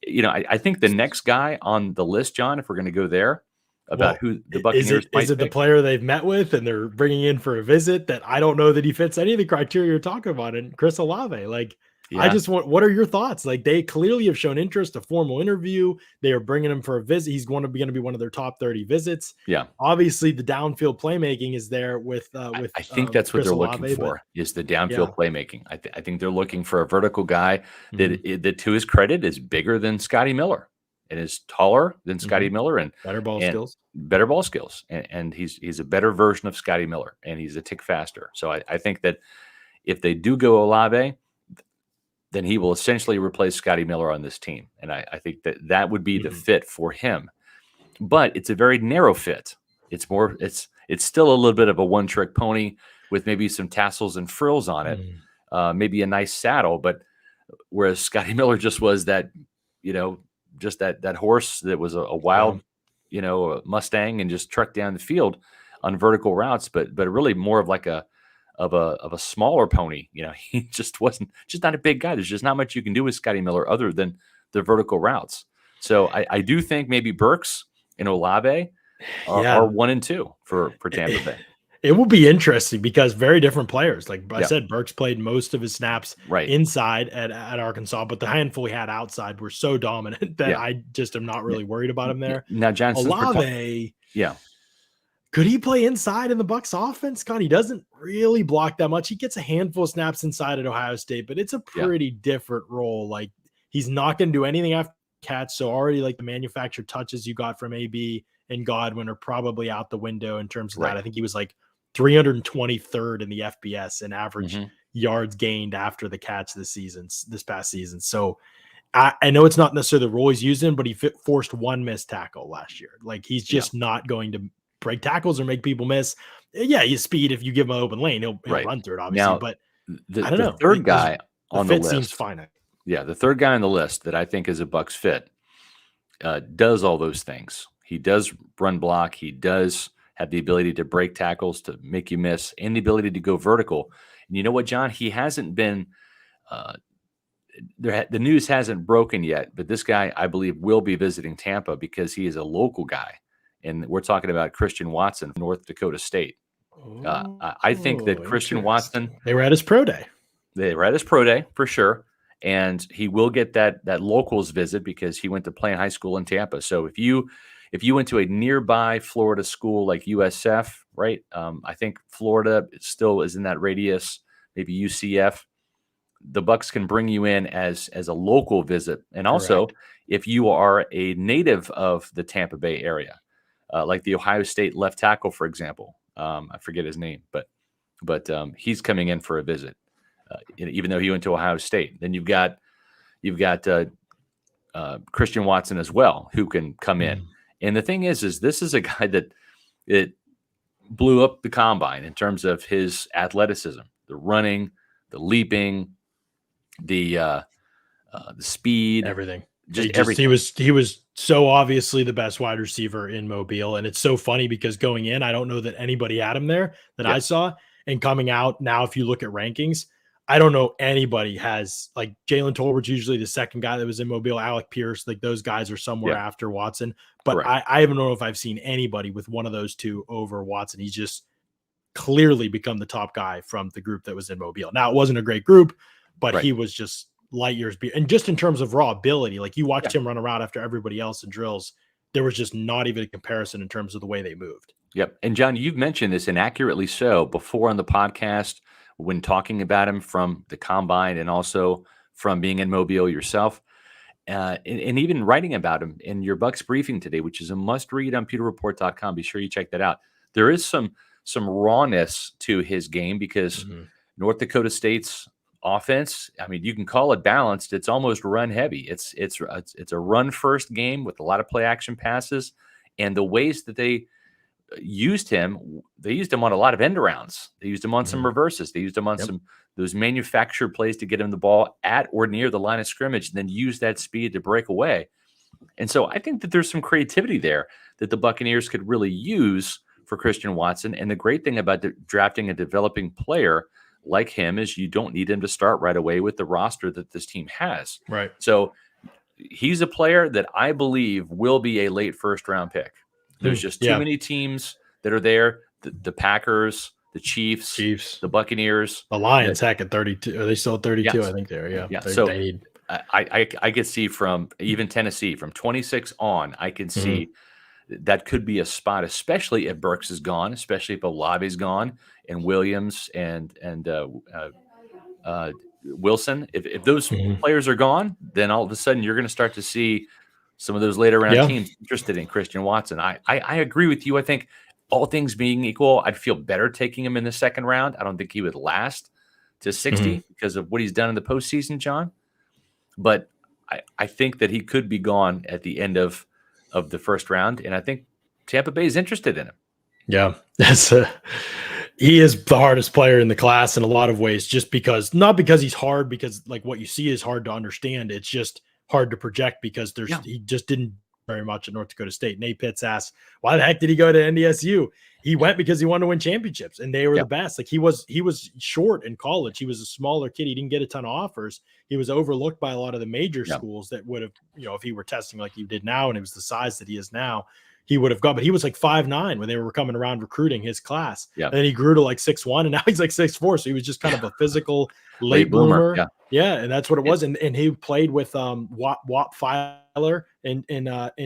I think the next guy on the list, John, if we're going to go there, about who the Buccaneers is it the player they've met with and they're bringing in for a visit that I don't know that he fits any of the criteria you're talking about, and Chris Olave. Like, I just what are your thoughts? Like, they clearly have shown interest, a formal interview. They are bringing him for a visit. He's going to be one of their top 30 visits. Yeah. Obviously, the downfield playmaking is there with I think that's what Chris they're Olave, looking for is the downfield yeah. playmaking. I think they're looking for a vertical guy that to his credit, is bigger than Scotty Miller and is taller than Scotty Miller and better ball skills. Better ball skills. And he's a better version of Scotty Miller, and he's a tick faster. So I think that if they do go Olave, then he will essentially replace Scotty Miller on this team. And I think that would be the fit for him. But it's a very narrow fit. It's still a little bit of a one-trick pony with maybe some tassels and frills on it, maybe a nice saddle. But whereas Scotty Miller just was that, just that horse that was a wild, a Mustang and just trucked down the field on vertical routes, but really more of like a smaller pony. He just not a big guy. There's just not much you can do with Scotty Miller other than the vertical routes. So I do think maybe Burks and Olave are 1 and 2 for Tampa Bay. It will be interesting because very different players. Like I said, Burks played most of his snaps inside at Arkansas, but the handful he had outside were so dominant that I just am not really worried about him there. Now, Johnson, Olave, could he play inside in the Bucs offense? God, he doesn't really block that much. He gets a handful of snaps inside at Ohio State, but it's a pretty different role. Like, he's not going to do anything after catch. So already, like, the manufactured touches you got from AB and Godwin are probably out the window in terms of that. I think he was like 323rd in the FBS in average yards gained after the catch this past season. So I know it's not necessarily the role he's using, but he forced one missed tackle last year. Like, he's just not going to break tackles or make people miss. Yeah, his speed, if you give him an open lane, he'll run through it, obviously. Now, but I don't know. The third guy on the list seems finite. Yeah, the third guy on the list that I think is a Bucs fit does all those things. He does run block. He does have the ability to break tackles, to make you miss, and the ability to go vertical. And you know what, John? He hasn't been the news hasn't broken yet, but this guy, I believe, will be visiting Tampa because he is a local guy. And we're talking about Christian Watson from North Dakota State. I think that Christian Watson... They were at his pro day. They were at his pro day, for sure. And he will get that locals visit because he went to play in high school in Tampa. So if you went to a nearby Florida school like USF, right? I think Florida still is in that radius, maybe UCF. The Bucs can bring you in as a local visit. And also, if you are a native of the Tampa Bay area, like the Ohio State left tackle, for example, I forget his name, but he's coming in for a visit, even though he went to Ohio State. Then you've got Christian Watson as well, who can come in. And the thing is this is a guy that it blew up the combine in terms of his athleticism, the running, the leaping, the speed, everything. Everything. He was so obviously the best wide receiver in Mobile. And it's so funny because going in, I don't know that anybody had him there that I saw. And coming out now, if you look at rankings, I don't know anybody has, like, Jalen Tolbert's usually the second guy that was in Mobile. Alec Pierce, like, those guys are somewhere after Watson. But I don't know if I've seen anybody with one of those two over Watson. He's just clearly become the top guy from the group that was in Mobile. Now, it wasn't a great group, but he was just light years. And just in terms of raw ability, like, you watched him run around after everybody else in drills. There was just not even a comparison in terms of the way they moved. Yep. And John, you've mentioned this, and accurately so, before on the podcast when talking about him from the combine and also from being in Mobile yourself, and even writing about him in your Bucs briefing today, which is a must read on pewterreport.com. Be sure you check that out. There is some rawness to his game because North Dakota State's offense, I mean, you can call it balanced. It's almost run heavy. It's a run first game with a lot of play action passes, and the ways that they used him on a lot of end arounds. They used him on some reverses. They used him on some those manufactured plays to get him the ball at or near the line of scrimmage, and then use that speed to break away. And so I think that there's some creativity there that the Buccaneers could really use for Christian Watson. And the great thing about drafting a developing player like him is you don't need him to start right away with the roster that this team has. Right. So he's a player that I believe will be a late first round pick. There's just too many teams that are there. The Packers, the Chiefs, Chiefs, the Buccaneers, the Lions, heck, at 32. Are they still at 32? Yes. I think they are. Yeah. Yeah. They So need. I could see from even Tennessee from 26 on, I can see that could be a spot, especially if Burks is gone, especially if Olave is gone and Williams and Wilson. If those players are gone, then all of a sudden you're going to start to see some of those later round teams interested in Christian Watson. I agree with you. I think all things being equal, I'd feel better taking him in the second round. I don't think he would last to 60 because of what he's done in the postseason, John. But I think that he could be gone at the end of the first round, and I think Tampa Bay is interested in him. Yeah, he is the hardest player in the class in a lot of ways, just because, not because he's hard, because like what you see is hard to understand. It's just hard to project because he just didn't very much at North Dakota State. Nate Pitts asked, why the heck did he go to NDSU? He went because he wanted to win championships, and they were the best. Like he was short in college. He was a smaller kid. He didn't get a ton of offers. He was overlooked by a lot of the major schools that would have, if he were testing like he did now and it was the size that he is now, he would have gone. But he was like 5'9" when they were coming around recruiting his class. Yeah. And then he grew to like 6'1", and now he's like 6'4". So he was just kind of a physical late bloomer. Yeah, and that's what it was. And he played with Wap Filer in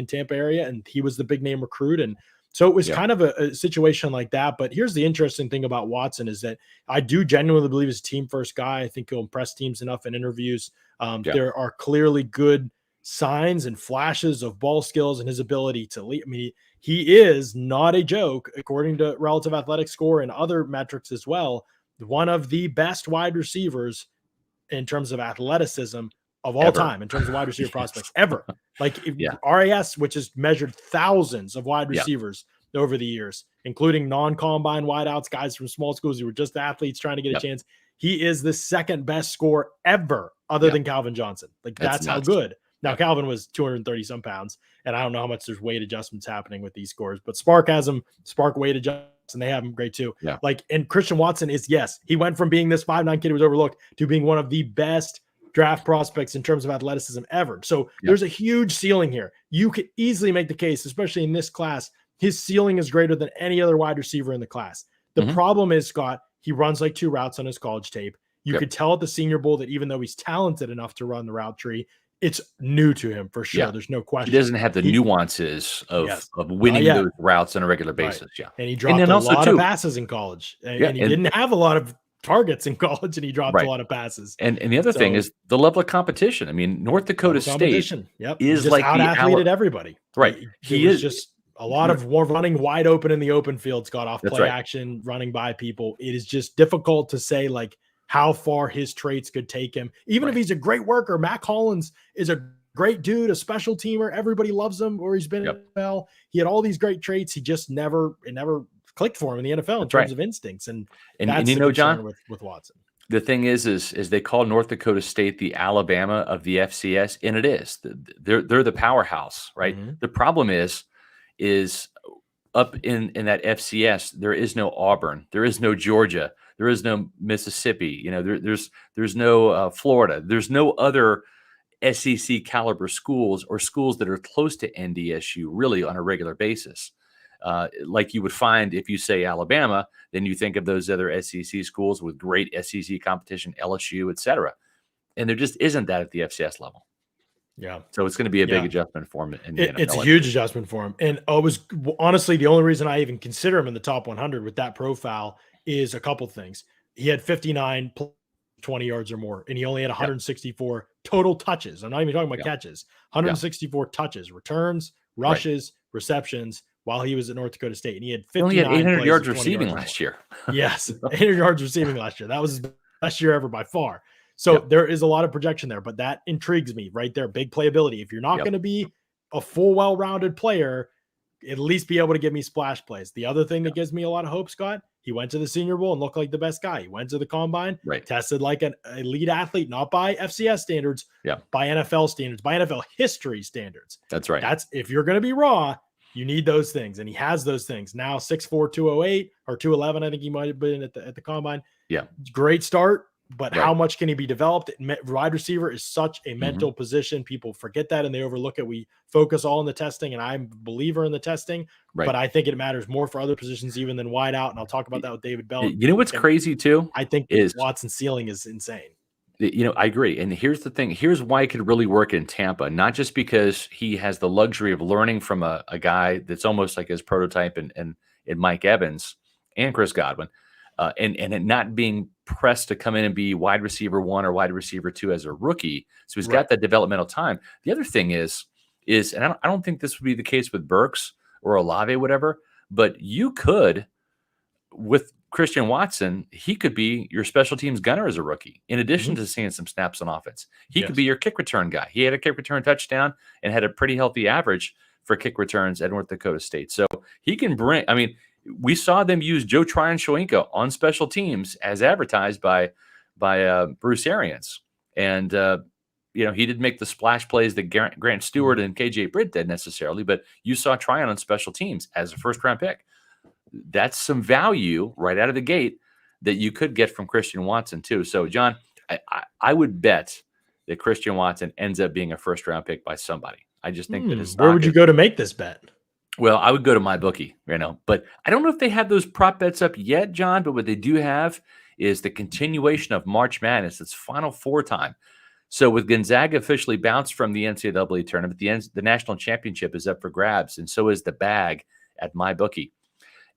Tampa area, and he was the big name recruit. And so it was kind of a situation like that. But here's the interesting thing about Watson is that I do genuinely believe he's a team first guy. I think he'll impress teams enough in interviews. There are clearly good signs and flashes of ball skills and his ability to lead. I mean, he is not a joke, according to relative athletic score and other metrics as well. One of the best wide receivers in terms of athleticism of all time, in terms of wide receiver prospects ever. Like RAS, which has measured thousands of wide receivers over the years, including non-combine wideouts, guys from small schools who were just athletes trying to get a chance. He is the second best scorer ever, other than Calvin Johnson. Like that's how good. Now, Calvin was 230 some pounds, and I don't know how much there's weight adjustments happening with these scores, but Spark has them, Spark weight adjustments, and they have them great too. Yeah. Like, and Christian Watson is, he went from being this 5'9" kid who was overlooked to being one of the best draft prospects in terms of athleticism ever. So there's a huge ceiling here. You could easily make the case, especially in this class, his ceiling is greater than any other wide receiver in the class. The problem is, Scott, he runs like 2 routes on his college tape. You could tell at the Senior Bowl that even though he's talented enough to run the route tree, it's new to him for sure. There's no question. He doesn't have the nuances of winning those routes on a regular basis. Right. And he dropped a lot of passes in college. And he didn't have a lot of targets in college, and he dropped a lot of passes. And the other thing is the level of competition. I mean, North Dakota State is like out-athleted everybody. Right. He is just a lot of running wide open in the open field. Got off play action, running by people. It is just difficult to say like how far his traits could take him. Even if he's a great worker, Mac Hollins is a great dude, a special teamer. Everybody loves him where he's been in the NFL. He had all these great traits. He just never clicked for him in the NFL in terms of instincts. And that's you know, John, with Watson. The thing is they call North Dakota State the Alabama of the FCS, and it is. They're the powerhouse, right? The problem is up in that FCS, there is no Auburn, there is no Georgia, there is no Mississippi. You know, there's no Florida. There's no other SEC caliber schools or schools that are close to NDSU really on a regular basis. Like you would find if you say Alabama, then you think of those other SEC schools with great SEC competition, LSU, et cetera. And there just isn't that at the FCS level. Yeah. So it's going to be a big adjustment for him. It's a huge adjustment for him. And it was honestly the only reason I even consider him in the top 100 with that profile is a couple things. He had 59 20 yards or more, and he only had 164 total touches. I'm not even talking about catches. 164 touches, returns, rushes, receptions while he was at North Dakota State. And he had 800 yards receiving last year. Yes, 800 yards receiving last year. That was his best year ever by far. So there is a lot of projection there, but that intrigues me right there. Big playability. If you're not going to be a full, well-rounded player, at least be able to give me splash plays. The other thing that gives me a lot of hope, Scott, he went to the Senior Bowl and looked like the best guy. He went to the Combine, tested like an elite athlete, not by FCS standards, by NFL standards, by NFL history standards. That's right. That's if you're going to be raw, you need those things, and he has those things. Now 6'4", 208 or 211, I think he might have been at the Combine. Yeah, great start. but Right. how much can he be developed? Wide receiver is such a Mhm. mental position. People forget that and they overlook it. We focus all in the testing, and I'm a believer in the testing, Right. but I think it matters more for other positions even than wide out. And I'll talk about that with David Bell. You know what's And crazy too I think is, Watson's ceiling is insane. I agree. And here's the thing. Here's why it could really work in Tampa, not just because he has the luxury of learning from a guy that's almost like his prototype and Mike Evans and Chris Godwin, and it not being pressed to come in and be wide receiver 1 or wide receiver 2 as a rookie. So he's got that developmental time. The other thing is, and I don't think this would be the case with Burks or Olave, whatever, but you could, with Christian Watson, he could be your special teams gunner as a rookie, in addition to seeing some snaps on offense. He could be your kick return guy. He had a kick return touchdown and had a pretty healthy average for kick returns at North Dakota State. So he can bring, I mean, we saw them use Joe Tryon Shoyinka on special teams as advertised by Bruce Arians. And, he didn't make the splash plays that Grant Stewart and KJ Britt did necessarily, but you saw Tryon on special teams as a first-round pick. That's some value right out of the gate that you could get from Christian Watson too. So, John, I would bet that Christian Watson ends up being a first-round pick by somebody. I just think that his stock Where would you go to make this bet? Well, I would go to MyBookie, but I don't know if they have those prop bets up yet, John, but what they do have is the continuation of March Madness. It's Final Four time. So with Gonzaga officially bounced from the NCAA tournament, the national championship is up for grabs, and so is the bag at MyBookie.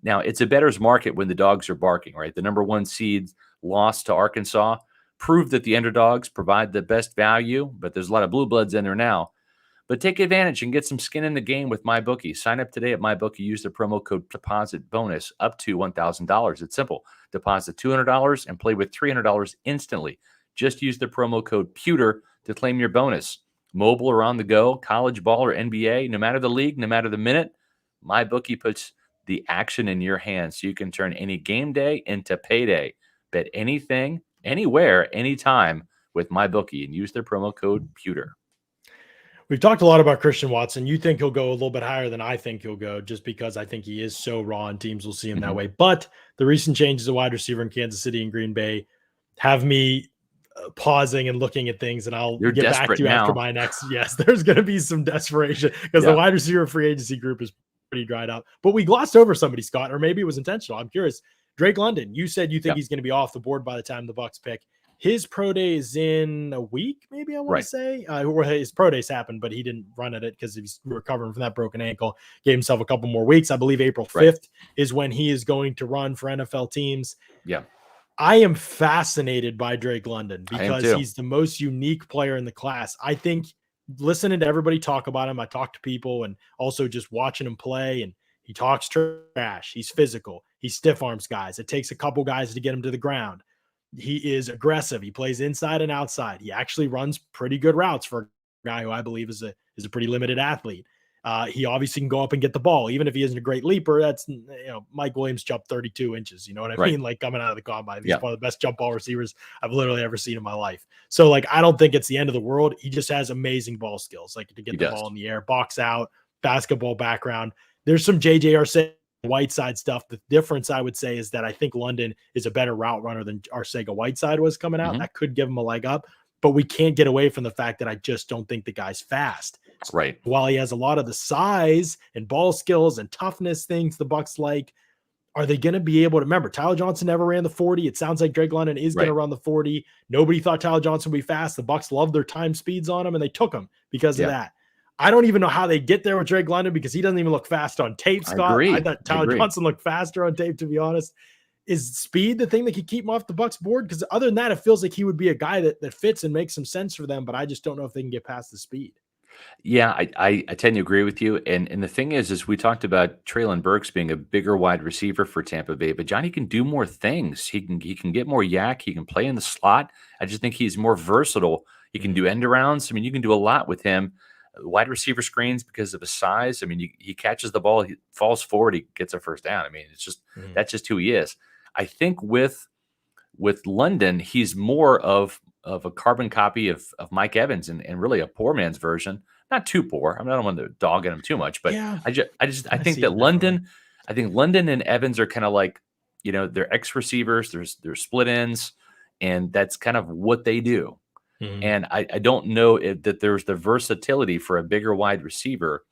Now, it's a bettor's market when the dogs are barking, right? The number 1 seed lost to Arkansas proved that the underdogs provide the best value, but there's a lot of blue bloods in there now. But take advantage and get some skin in the game with MyBookie. Sign up today at MyBookie. Use the promo code deposit bonus up to $1,000. It's simple. Deposit $200 and play with $300 instantly. Just use the promo code Pewter to claim your bonus. Mobile or on the go, college ball or NBA, no matter the league, no matter the minute, MyBookie puts the action in your hands so you can turn any game day into payday. Bet anything, anywhere, anytime with MyBookie and use their promo code Pewter. We've talked a lot about Christian Watson. You think he'll go a little bit higher than I think he'll go, just because I think he is so raw and teams will see him that way. But the recent changes of wide receiver in Kansas City and Green Bay have me pausing and looking at things, and I'll get back to you after my next. Yes, there's going to be some desperation because the wide receiver free agency group is pretty dried up. But we glossed over somebody, Scott, or maybe it was intentional. I'm curious. Drake London, you said you think he's going to be off the board by the time the Bucs pick. His pro day is in a week, maybe I want to say. Or his pro days happened, but he didn't run at it because he's recovering from that broken ankle. Gave himself a couple more weeks. I believe April 5th is when he is going to run for NFL teams. Yeah. I am fascinated by Drake London because he's the most unique player in the class. I think listening to everybody talk about him, I talk to people and also just watching him play, and he talks trash. He's physical. He stiff arms guys. It takes a couple guys to get him to the ground. He is aggressive. He plays inside and outside. He actually runs pretty good routes for a guy who I believe is a pretty limited athlete. He obviously can go up and get the ball, even if he isn't a great leaper. That's, Mike Williams jumped 32 inches. You know what I mean? Like coming out of the combine, he's one of the best jump ball receivers I've literally ever seen in my life. So I don't think it's the end of the world. He just has amazing ball skills, like to get the ball in the air, box out, basketball background. There's some JJ Arcega Whiteside stuff. The difference I would say is that I think London is a better route runner than Arcega Whiteside was coming out. That could give him a leg up, but we can't get away from the fact that I just don't think the guy's fast. Right. While he has a lot of the size and ball skills and toughness things the Bucs like, are they going to be able to remember? Tyler Johnson never ran the 40. It sounds like Drake London is going to run the 40. Nobody thought Tyler Johnson would be fast. The Bucs loved their time speeds on him, and they took him because of that. I don't even know how they get there with Drake London because he doesn't even look fast on tape, Scott. I thought Tyler Johnson looked faster on tape, to be honest. Is speed the thing that could keep him off the Bucs board? Because other than that, it feels like he would be a guy that fits and makes some sense for them, but I just don't know if they can get past the speed. Yeah, I tend to agree with you. And the thing is we talked about Treylon Burks being a bigger wide receiver for Tampa Bay, but Johnny can do more things. He can get more yak. He can play in the slot. I just think he's more versatile. He can do end arounds. I mean, you can do a lot with him. Wide receiver screens because of his size. I mean, he catches the ball, he falls forward, he gets a first down. I mean, it's just that's just who he is. I think with London, he's more of a carbon copy of Mike Evans and really a poor man's version. Not too poor. I mean, I don't want to dog at him too much, but I think that London and Evans are kind of like, they're X receivers, they're split ends, and that's kind of what they do. Mhm. And I don't know that there's the versatility for a bigger wide receiver,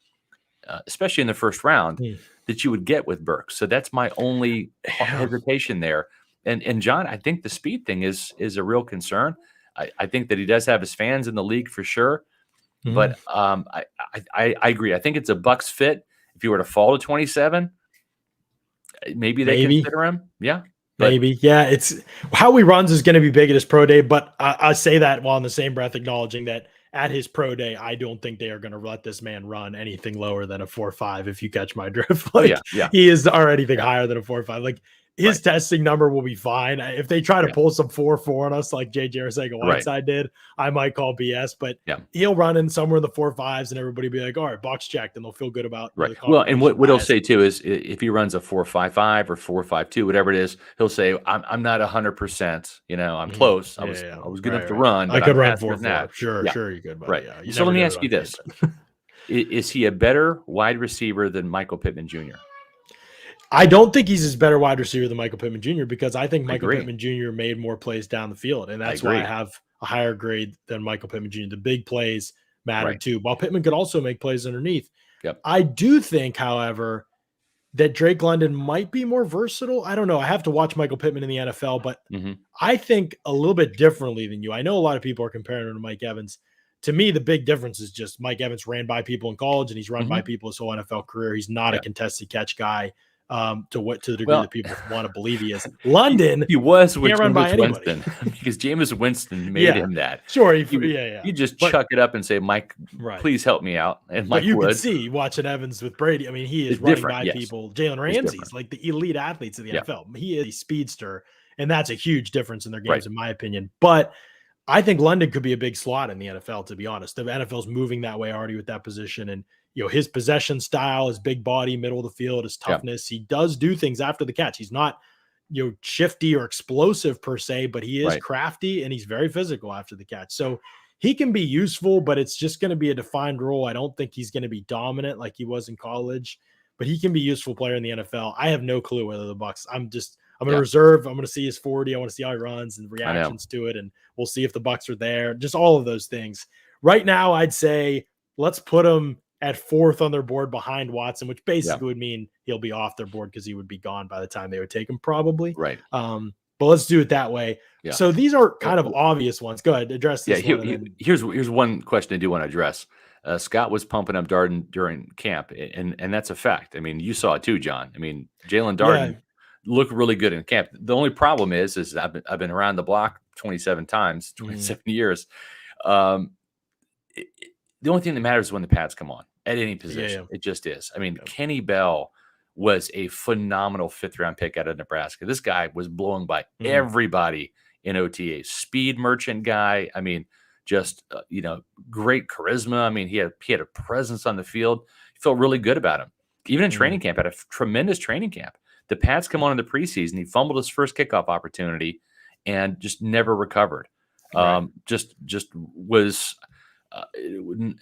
especially in the first round, Mm. that you would get with Burks. So that's my only Yeah. hesitation there. And John, I think the speed thing is a real concern. I think that he does have his fans in the league for sure. Mhm. But I agree. I think it's a Bucks fit. If you were to fall to 27, maybe they Maybe. consider him. Yeah. But Maybe. Yeah, it's how he runs is going to be big at his pro day, but I say that while in the same breath acknowledging that at his pro day, I don't think they are going to let this man run anything lower than a 4.5. If you catch my drift, oh like yeah, yeah, he is or anything yeah. higher than a 4.5. Like his Right. testing number will be fine. If they try to Yeah. pull some 4.4 on us, like JJ Right. Arcega-Whiteside did, I might call BS. But Yeah. he'll run in somewhere in the 4.5s, and everybody be like, "All right, box checked," and they'll feel good about Right. the Well, and confirmation what he'll bias. say too is if he runs a 4.55 or 4.52, whatever it is, he'll say, I'm not 100%, I'm Mhm. close. Yeah, yeah. I was good Right, enough to right. run, I but I'm could run faster than 4.4. that. Sure, Yeah. sure you could, buddy. Right. Yeah, you So let never me do it ask on you tape. this. Is he a better wide receiver than Michael Pittman Jr.? I don't think he's as better wide receiver than Michael Pittman Jr. because I think I Michael agree. Pittman Jr. made more plays down the field, and I that's why I agree. have a higher grade than Michael Pittman Jr. The big plays mattered Right. too, while Pittman could also make plays underneath. Yep. I do think, however, that Drake London might be more versatile. I don't know. I have to watch Michael Pittman in the NFL, but Mm-hmm. I think a little bit differently than you. I know a lot of people are comparing him to Mike Evans. To me, the big difference is just Mike Evans ran by people in college and he's run by Mm-hmm. people his whole NFL career. He's not a Yeah. contested catch guy to the degree Well, that people want to believe he is. London, he was can't with run by Jameis anybody. Winston because Jameis Winston made Yeah, him that. sure. You just But chuck it up and say, Mike, right. please help me out. And But Mike you can would. see watching Evans with Brady. I mean, he is It's running different. by Yes. people. Jalen It's Ramsey's different. like the elite athletes of the Yeah. NFL. He is a speedster, and that's a huge difference in their games, Right. in my opinion. But I think London could be a big slot in the NFL, to be honest. The NFL's moving that way already with that position. And, his possession style, his big body, middle of the field, his Yeah. toughness. He does do things after the catch. He's not, shifty or explosive per se, but he is Right. crafty and he's very physical after the catch. So he can be useful, but it's just going to be a defined role. I don't think he's going to be dominant like he was in college, but he can be a useful player in the NFL. I have no clue whether the Bucs. I'm going to Yeah. reserve. I'm going to see his 40. I want to see how he runs and I know. reactions to it, and we'll see if the Bucs are there. Just all of those things. Right now, I'd say let's put him at 4th on their board behind Watson, which basically would mean he'll be off their board because he would be gone by the time they would take him, probably. Right. But let's do it that way. Yeah. So these are kind of obvious ones. Go ahead, address this Yeah. one. Here's one question I do want to address. Scott was pumping up Darden during camp, and that's a fact. I mean, you saw it too, John. I mean, Jalen Darden looked really good in camp. The only problem is I've been around the block 27 times, 27 years. The only thing that matters is when the pads come on at any position. It just is. I mean, Kenny Bell was a phenomenal 5th-round pick out of Nebraska. This guy was blown by everybody in OTA. Speed merchant guy. I mean, just great charisma. I mean, he had a presence on the field. You felt really good about him. Even in training camp, had a tremendous training camp. The pads come on in the preseason. He fumbled his first kickoff opportunity and just never recovered. Right. Just was.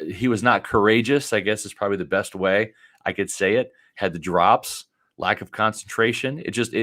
He was not courageous, I guess is probably the best way I could say it. Had the drops, lack of concentration. It just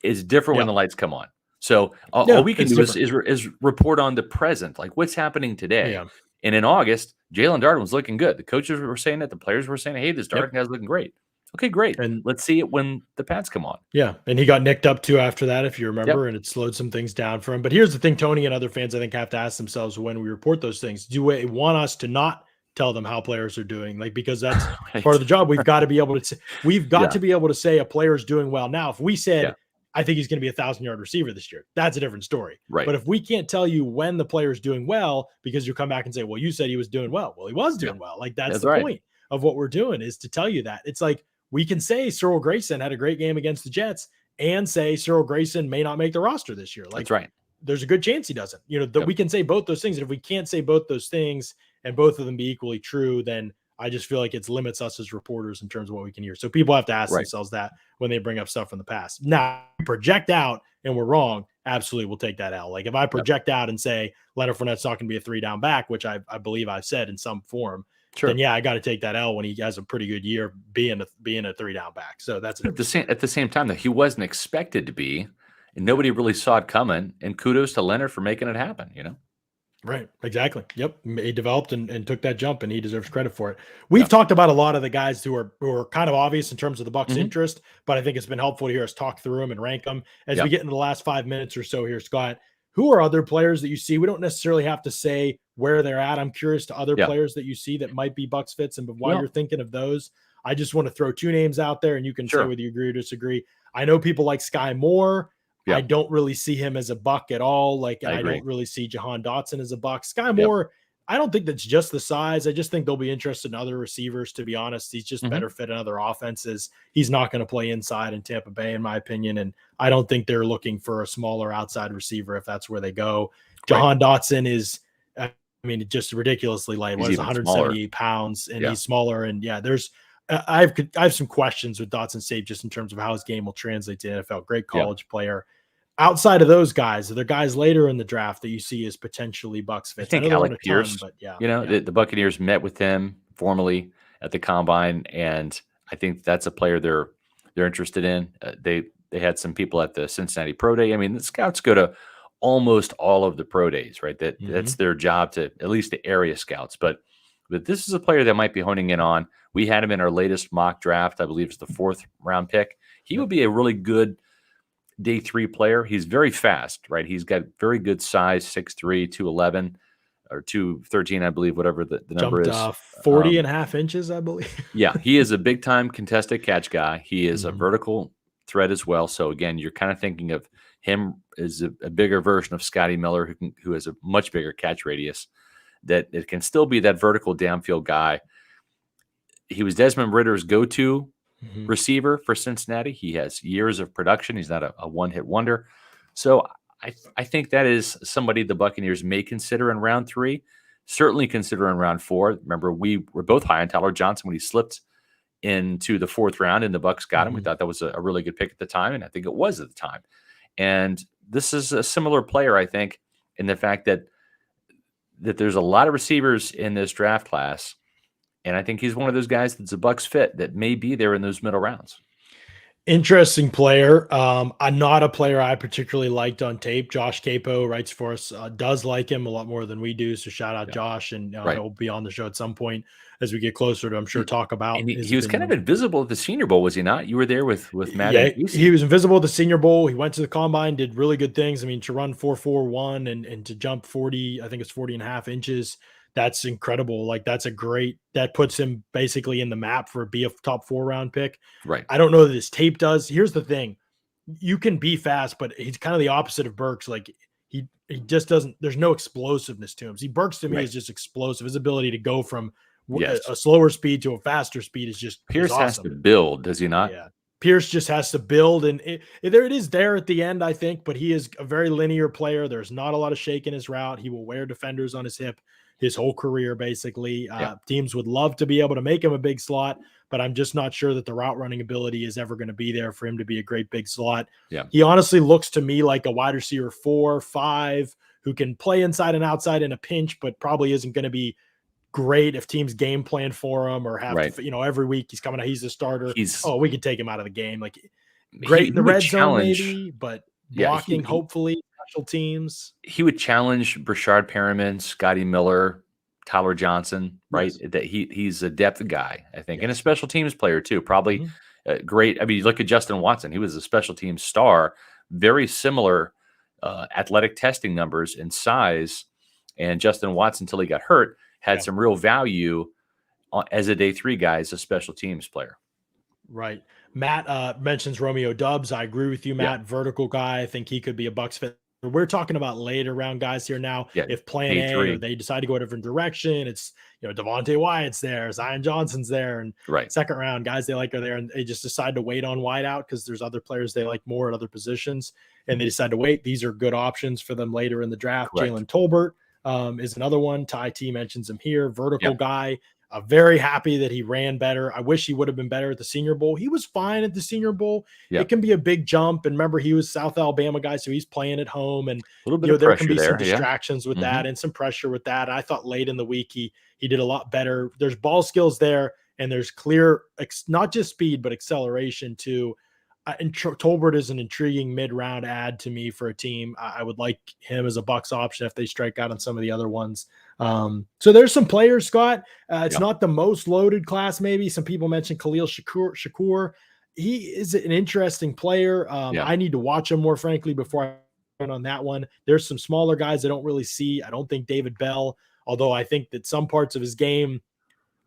is different when the lights come on. So all we can do is report on the present, like what's happening today. Yeah. And in August, Jalen Darden was looking good. The coaches were saying that. The players were saying, hey, this Darden guy's looking great. Okay, great. And let's see it when the pads come on. Yeah. And he got nicked up too after that, if you remember, and it slowed some things down for him. But here's the thing, Tony and other fans, I think, have to ask themselves when we report those things, do they want us to not tell them how players are doing? Like, because that's part of the job. We've got to be able to, to be able to say a player's doing well. Now, if we said, I think he's going to be a 1,000-yard receiver this year, that's a different story. Right. But if we can't tell you when the player's doing well, because you come back and say, well, you said he was doing well. Well, he was doing well. Like, that's the point of what we're doing, is to tell you that. It's like, we can say Cyril Grayson had a great game against the Jets and say Cyril Grayson may not make the roster this year. Like, that's right. There's a good chance he doesn't. We can say both those things. And if we can't say both those things and both of them be equally true, then I just feel like it limits us as reporters in terms of what we can hear. So people have to ask themselves that when they bring up stuff from the past. Now, if we project out and we're wrong, absolutely we'll take that out. Like, if I project out and say Leonard Fournette's not going to be a 3-down back, which I believe I've said in some form, then I got to take that L when he has a pretty good year being a 3-down back. So that's at the same time, though, he wasn't expected to be. and nobody really saw it coming. And kudos to Leonard for making it happen, you know? Right. Exactly. Yep. He developed and took that jump, and he deserves credit for it. We've Yeah. talked about a lot of the guys who are kind of obvious in terms of the Bucks' Mhm. interest, but I think it's been helpful to hear us talk through them and rank them as we Yep. get into the last 5 minutes or so here, Scott. Who are other players that you see? We don't necessarily have to say where they're at. I'm curious to other Yeah. players that you see that might be Bucks fits, and while you're Well, thinking of those, I just want to throw two names out there, and you can say sure. whether you agree or disagree. I know people like Sky Moore. I Yeah. don't really see him as a Buck at all. And I I agree. don't really see Jahan Dotson as a Buck. Sky Yep. Moore, I don't think that's just the size. I just think they'll be interested in other receivers, to be honest. He's just Mhm. better fit in other offenses. He's not going to play inside in Tampa Bay, in my opinion. And I don't think they're looking for a smaller outside receiver if that's where they go. Right. Jahan Dotson is, I mean, just ridiculously light. He's Was even smaller. 178 pounds, and Yeah. he's smaller. And yeah, I have some questions with Dotson's tape just in terms of how his game will translate to NFL. Great college player. Outside of those guys, are there guys later in the draft that you see as potentially Bucks I fits? think know there weren't Alec a ton, Pierce, but yeah. you know, the Buccaneers met with him formally at the combine, and I think that's a player they're interested in. They had some people at the Cincinnati Pro Day. I mean, the scouts go to almost all of the pro days, right? That's their job, to at least the area scouts. But this is a player that might be honing in on. We had him in our latest mock draft. I believe it's the 4th round pick. He would be a really good day 3 player. He's very fast, right? He's got very good size, 6'3", 211 or 213, I believe, whatever the number Jumped is. 40 and a half inches, I believe. Yeah, he is a big time contested catch guy. He is a Mhm. vertical threat as well. So again, you're kind of thinking of him as a bigger version of Scotty Miller, who has a much bigger catch radius. That it can still be that vertical downfield guy. He was Desmond Ritter's go-to Mhm. receiver for Cincinnati. He has years of production. He's not a one-hit wonder. So I think that is somebody the Buccaneers may consider in round 3, certainly consider in round 4. Remember, we were both high on Tyler Johnson when he slipped into the 4th round and the Bucs got him. We thought that was a really good pick at the time, and I think it was at the time. And this is a similar player, I think, in the fact that there's a lot of receivers in this draft class. And I think he's one of those guys that's a Bucks fit that may be there in those middle rounds. Interesting player. I'm not a player I particularly liked on tape. Josh Capo writes for us, does like him a lot more than we do. So shout out Josh, and Right. he'll be on the show at some point as we get closer to, I'm sure, talk about. And his he was kind of opinion. invisible at the Senior Bowl, was he not? You were there with Matt Yeah, and Casey. he was invisible at the Senior Bowl. He went to the combine, did really good things. I mean, to run 4.41 and to jump 40, I think it's 40 and a half inches. That's incredible. Like that puts him basically in the map for be a top 4 round pick. Right. I don't know that his tape does. Here's the thing. You can be fast, but he's kind of the opposite of Burks. Like he just doesn't, there's no explosiveness to him. See, Burks to me is just explosive. His ability to go from Yes. a slower speed to a faster speed is just Pierce awesome. has to build, does he not? Yeah. Pierce just has to build, and it is there at the end, I think, but he is a very linear player. There's not a lot of shake in his route. He will wear defenders on his hip his whole career, basically. Teams would love to be able to make him a big slot, but I'm just not sure that the route running ability is ever going to be there for him to be a great big slot. Yeah. He honestly looks to me like a wide receiver 4, 5 who can play inside and outside in a pinch, but probably isn't going to be great if teams game plan for him or have to, every week he's coming out, he's the starter. We could take him out of the game. Like great in the red zone, maybe, but blocking, hopefully, special teams. He would challenge Brashard Perriman, Scotty Miller, Tyler Johnson, right? Yes. That he's a depth guy, I think, and a special teams player too. Probably great. I mean, you look at Justin Watson; he was a special teams star, very similar athletic testing numbers and size. And Justin Watson, until he got hurt, had some real value as a day 3 guy, as a special teams player. Right. Matt mentions Romeo Doubs. I agree with you, Matt. Vertical guy. I think he could be a Bucs fit. We're talking about later round guys here now. If plan A or they decide to go a different direction, it's Devontae Wyatt's there, Zion Johnson's there, and second round guys they like are there, and they just decide to wait on wideout because there's other players they like more at other positions, and they decide to wait. These are good options for them later in the draft. Jalen Tolbert is another one. Ty T mentions him here. Vertical guy. Very happy that he ran better. I wish he would have been better at the Senior Bowl. He was fine at the Senior Bowl. It can be a big jump. And remember, he was South Alabama guy, so he's playing at home. And a little bit of there can be there, some distractions with that and some pressure with that. I thought late in the week he did a lot better. There's ball skills there, and there's clear, not just speed, but acceleration too. and Tolbert is an intriguing mid-round add to me for a team. I would like him as a Bucs option if they strike out on some of the other ones. So there's some players, Scott. It's not the most loaded class. Maybe some people mentioned Khalil Shakur. He is an interesting player. I need to watch him more, frankly, before I went on that one. There's some smaller guys I don't really see. I don't think David Bell, although I think that some parts of his game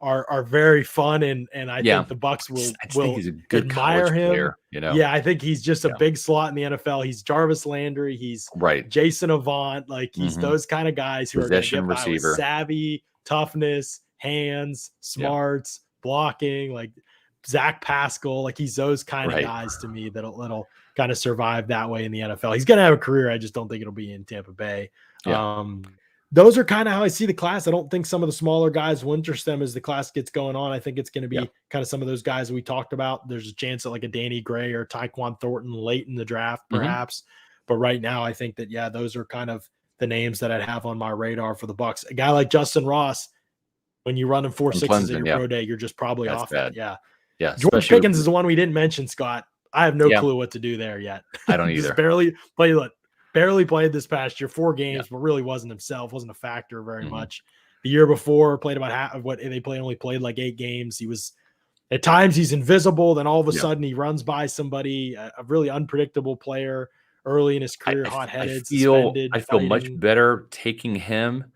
are very fun, and I think the Bucs will he's a good admire him. Player, Yeah, I think he's just a big slot in the NFL. He's Jarvis Landry, he's Jason Avant, like he's those kind of guys who possession are going to get by with savvy, toughness, hands, smarts, blocking, like Zach Pascal, like he's those kind of guys to me that'll kind of survive that way in the NFL. He's going to have a career. I just don't think it'll be in Tampa Bay. Those are kind of how I see the class. I don't think some of the smaller guys will interest them as the class gets going on. I think it's going to be kind of some of those guys we talked about. There's a chance that like a Danny Gray or Tyquan Thornton late in the draft, perhaps. But right now, I think that, those are kind of the names that I'd have on my radar for the Bucs. A guy like Justin Ross, when you run him 4.6s at your pro day, you're just probably off it. Yeah. George Pickens is the one we didn't mention, Scott. I have no clue what to do there yet. I don't either. Barely played this past year, 4 games, but really wasn't himself, wasn't a factor very much. The year before, played about half of what they played, only played like 8 games. He was, at times, he's invisible. Then all of a sudden, he runs by somebody, a really unpredictable player early in his career, hot-headed, suspended. I feel much better taking him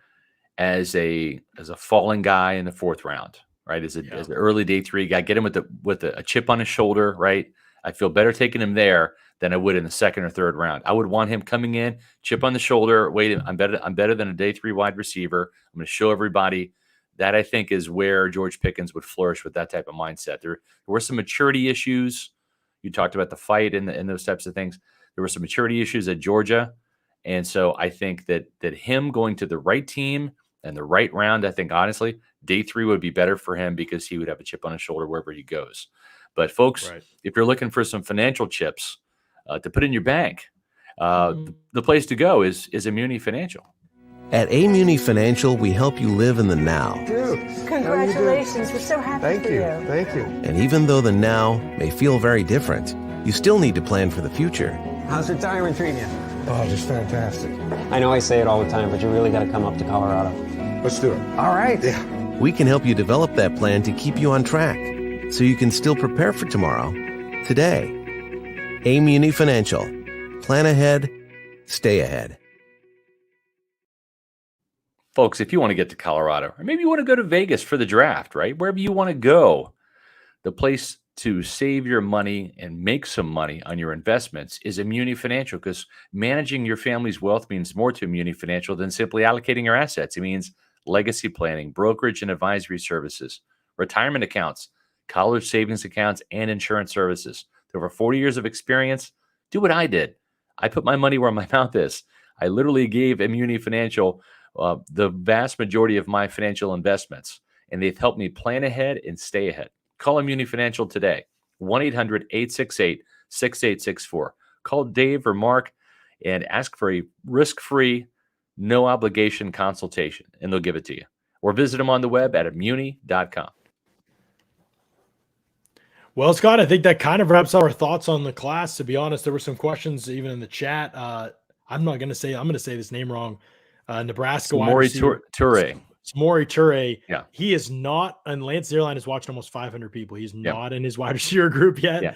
as a falling guy in the 4th round, right? As an early day 3 guy, get him with a chip on his shoulder, right? I feel better taking him there than I would in the 2nd or 3rd round. I would want him coming in, chip on the shoulder. Wait, I'm better than a day 3 wide receiver. I'm going to show everybody. That, I think, is where George Pickens would flourish with that type of mindset. There were some maturity issues. You talked about the fight and those types of things. There were some maturity issues at Georgia. And so I think that him going to the right team and the right round, I think, honestly, day 3 would be better for him because he would have a chip on his shoulder wherever he goes. But, folks, if you're looking for some financial chips to put in your bank, the place to go is Immuni Financial. At Immuni Financial, we help you live in the now. Dude, congratulations. We're so happy for you. Thank you. And even though the now may feel very different, you still need to plan for the future. How's retirement treating you? Oh, just fantastic. I know I say it all the time, but you really got to come up to Colorado. Let's do it. All right. Yeah. We can help you develop that plan to keep you on track, so you can still prepare for tomorrow, today. Immuni Financial. Plan ahead, stay ahead. Folks, if you want to get to Colorado, or maybe you want to go to Vegas for the draft, right? Wherever you want to go, the place to save your money and make some money on your investments is Immuni Financial, because managing your family's wealth means more to Immuni Financial than simply allocating your assets. It means legacy planning, brokerage and advisory services, retirement accounts, college savings accounts, and insurance services. With over 40 years of experience, do what I did. I put my money where my mouth is. I literally gave Immuni Financial the vast majority of my financial investments, and they've helped me plan ahead and stay ahead. Call Immuni Financial today, 1-800-868-6864. Call Dave or Mark and ask for a risk-free, no-obligation consultation, and they'll give it to you. Or visit them on the web at immuni.com. Well, Scott, I think that kind of wraps up our thoughts on the class. To be honest, there were some questions even in the chat. I'm going to say this name wrong. Nebraska wide receiver Toure. Samori Toure. Yeah. He is not, and Lance Zierlein has watched almost 500 people. He's not in his wide receiver group yet. Yeah,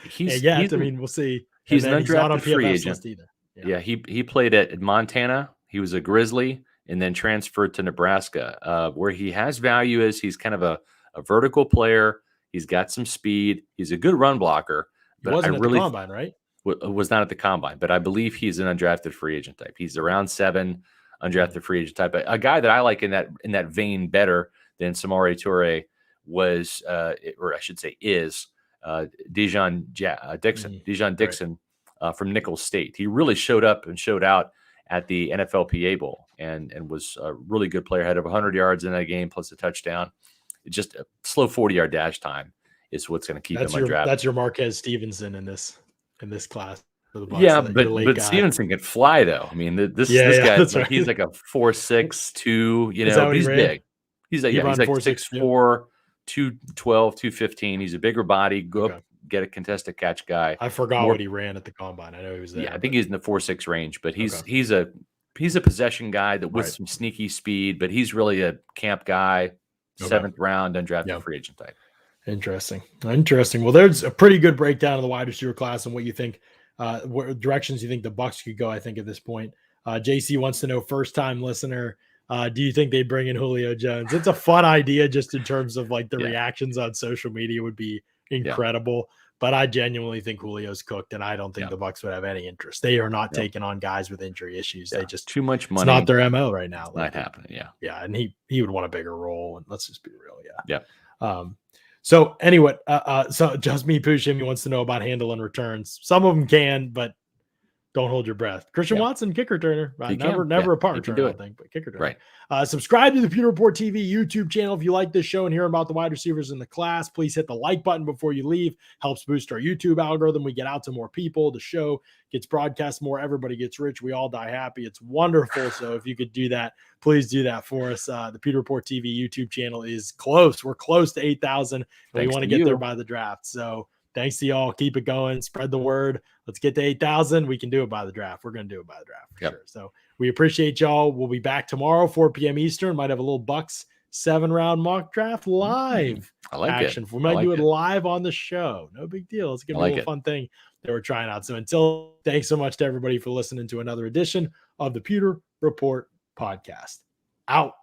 we'll see. He's an not on undrafted free PFF agent list either. Yeah, he played at Montana. He was a Grizzly and then transferred to Nebraska, where he has value is he's kind of a vertical player. He's got some speed. He's a good run blocker. But he wasn't at the combine, right? Was not at the combine, but I believe he's an undrafted free agent type. He's around 7, undrafted free agent type. A guy that I like in that vein better than Samori Toure was, or I should say is, Dijon Dixon. Dijon Dixon from Nicholls State. He really showed up and showed out at the NFLPA Bowl and was a really good player. Had over 100 yards in that game plus a touchdown. Just a slow 40-yard dash time is what's going to keep him on draft. That's your Marquez Stevenson in this class for the Bucs. Yeah, but Stevenson can fly though. I mean, this guy, right. He's like a 4.6, 2. He's big. He's like 6'4", 212, 215. He's a bigger body. get a contested catch guy. I forgot More- what he ran at the combine. I know he was there. Yeah, I think he's in the 4.6 range, but he's Okay. he's a possession guy that with Right. some sneaky speed, but he's really a camp guy, Okay. 7th round, undrafted Yeah. free agent type. Interesting. Well, there's a pretty good breakdown of the wide receiver class and what you think, what directions you think the Bucs could go. I think at this point, JC wants to know, first time listener, do you think they bring in Julio Jones? It's a fun idea, just in terms of like the reactions on social media would be incredible. But I genuinely think Julio's cooked, and I don't think the Bucs would have any interest. They are not taking on guys with injury issues. They just too much money. It's not their MO right now. Not happening. Yeah. Yeah, and he would want a bigger role. And let's just be real. Yeah. So anyway, so just me Pushim, he wants to know about handling returns. Some of them can, but don't hold your breath. Christian Watson, kick returner, right? Never a punt returner, I don't think, but kick returner. Right. Subscribe to the Pewter Report TV YouTube channel if you like this show and hear about the wide receivers in the class. Please hit the like button before you leave. Helps boost our YouTube algorithm. We get out to more people. The show gets broadcast more. Everybody gets rich. We all die happy. It's wonderful. So if you could do that, please do that for us. The Pewter Report TV YouTube channel is close. We're close to 8,000. We want to get there by the draft. So thanks to y'all. Keep it going. Spread the word. Let's get to 8,000. We can do it by the draft. We're going to do it by the draft for sure. So we appreciate y'all. We'll be back tomorrow, 4 p.m. Eastern. Might have a little Bucs 7-round mock draft live action. We might do it live on the show. No big deal. It's going to be a little fun thing that we're trying out. So thanks so much to everybody for listening to another edition of the Pewter Report podcast. Out.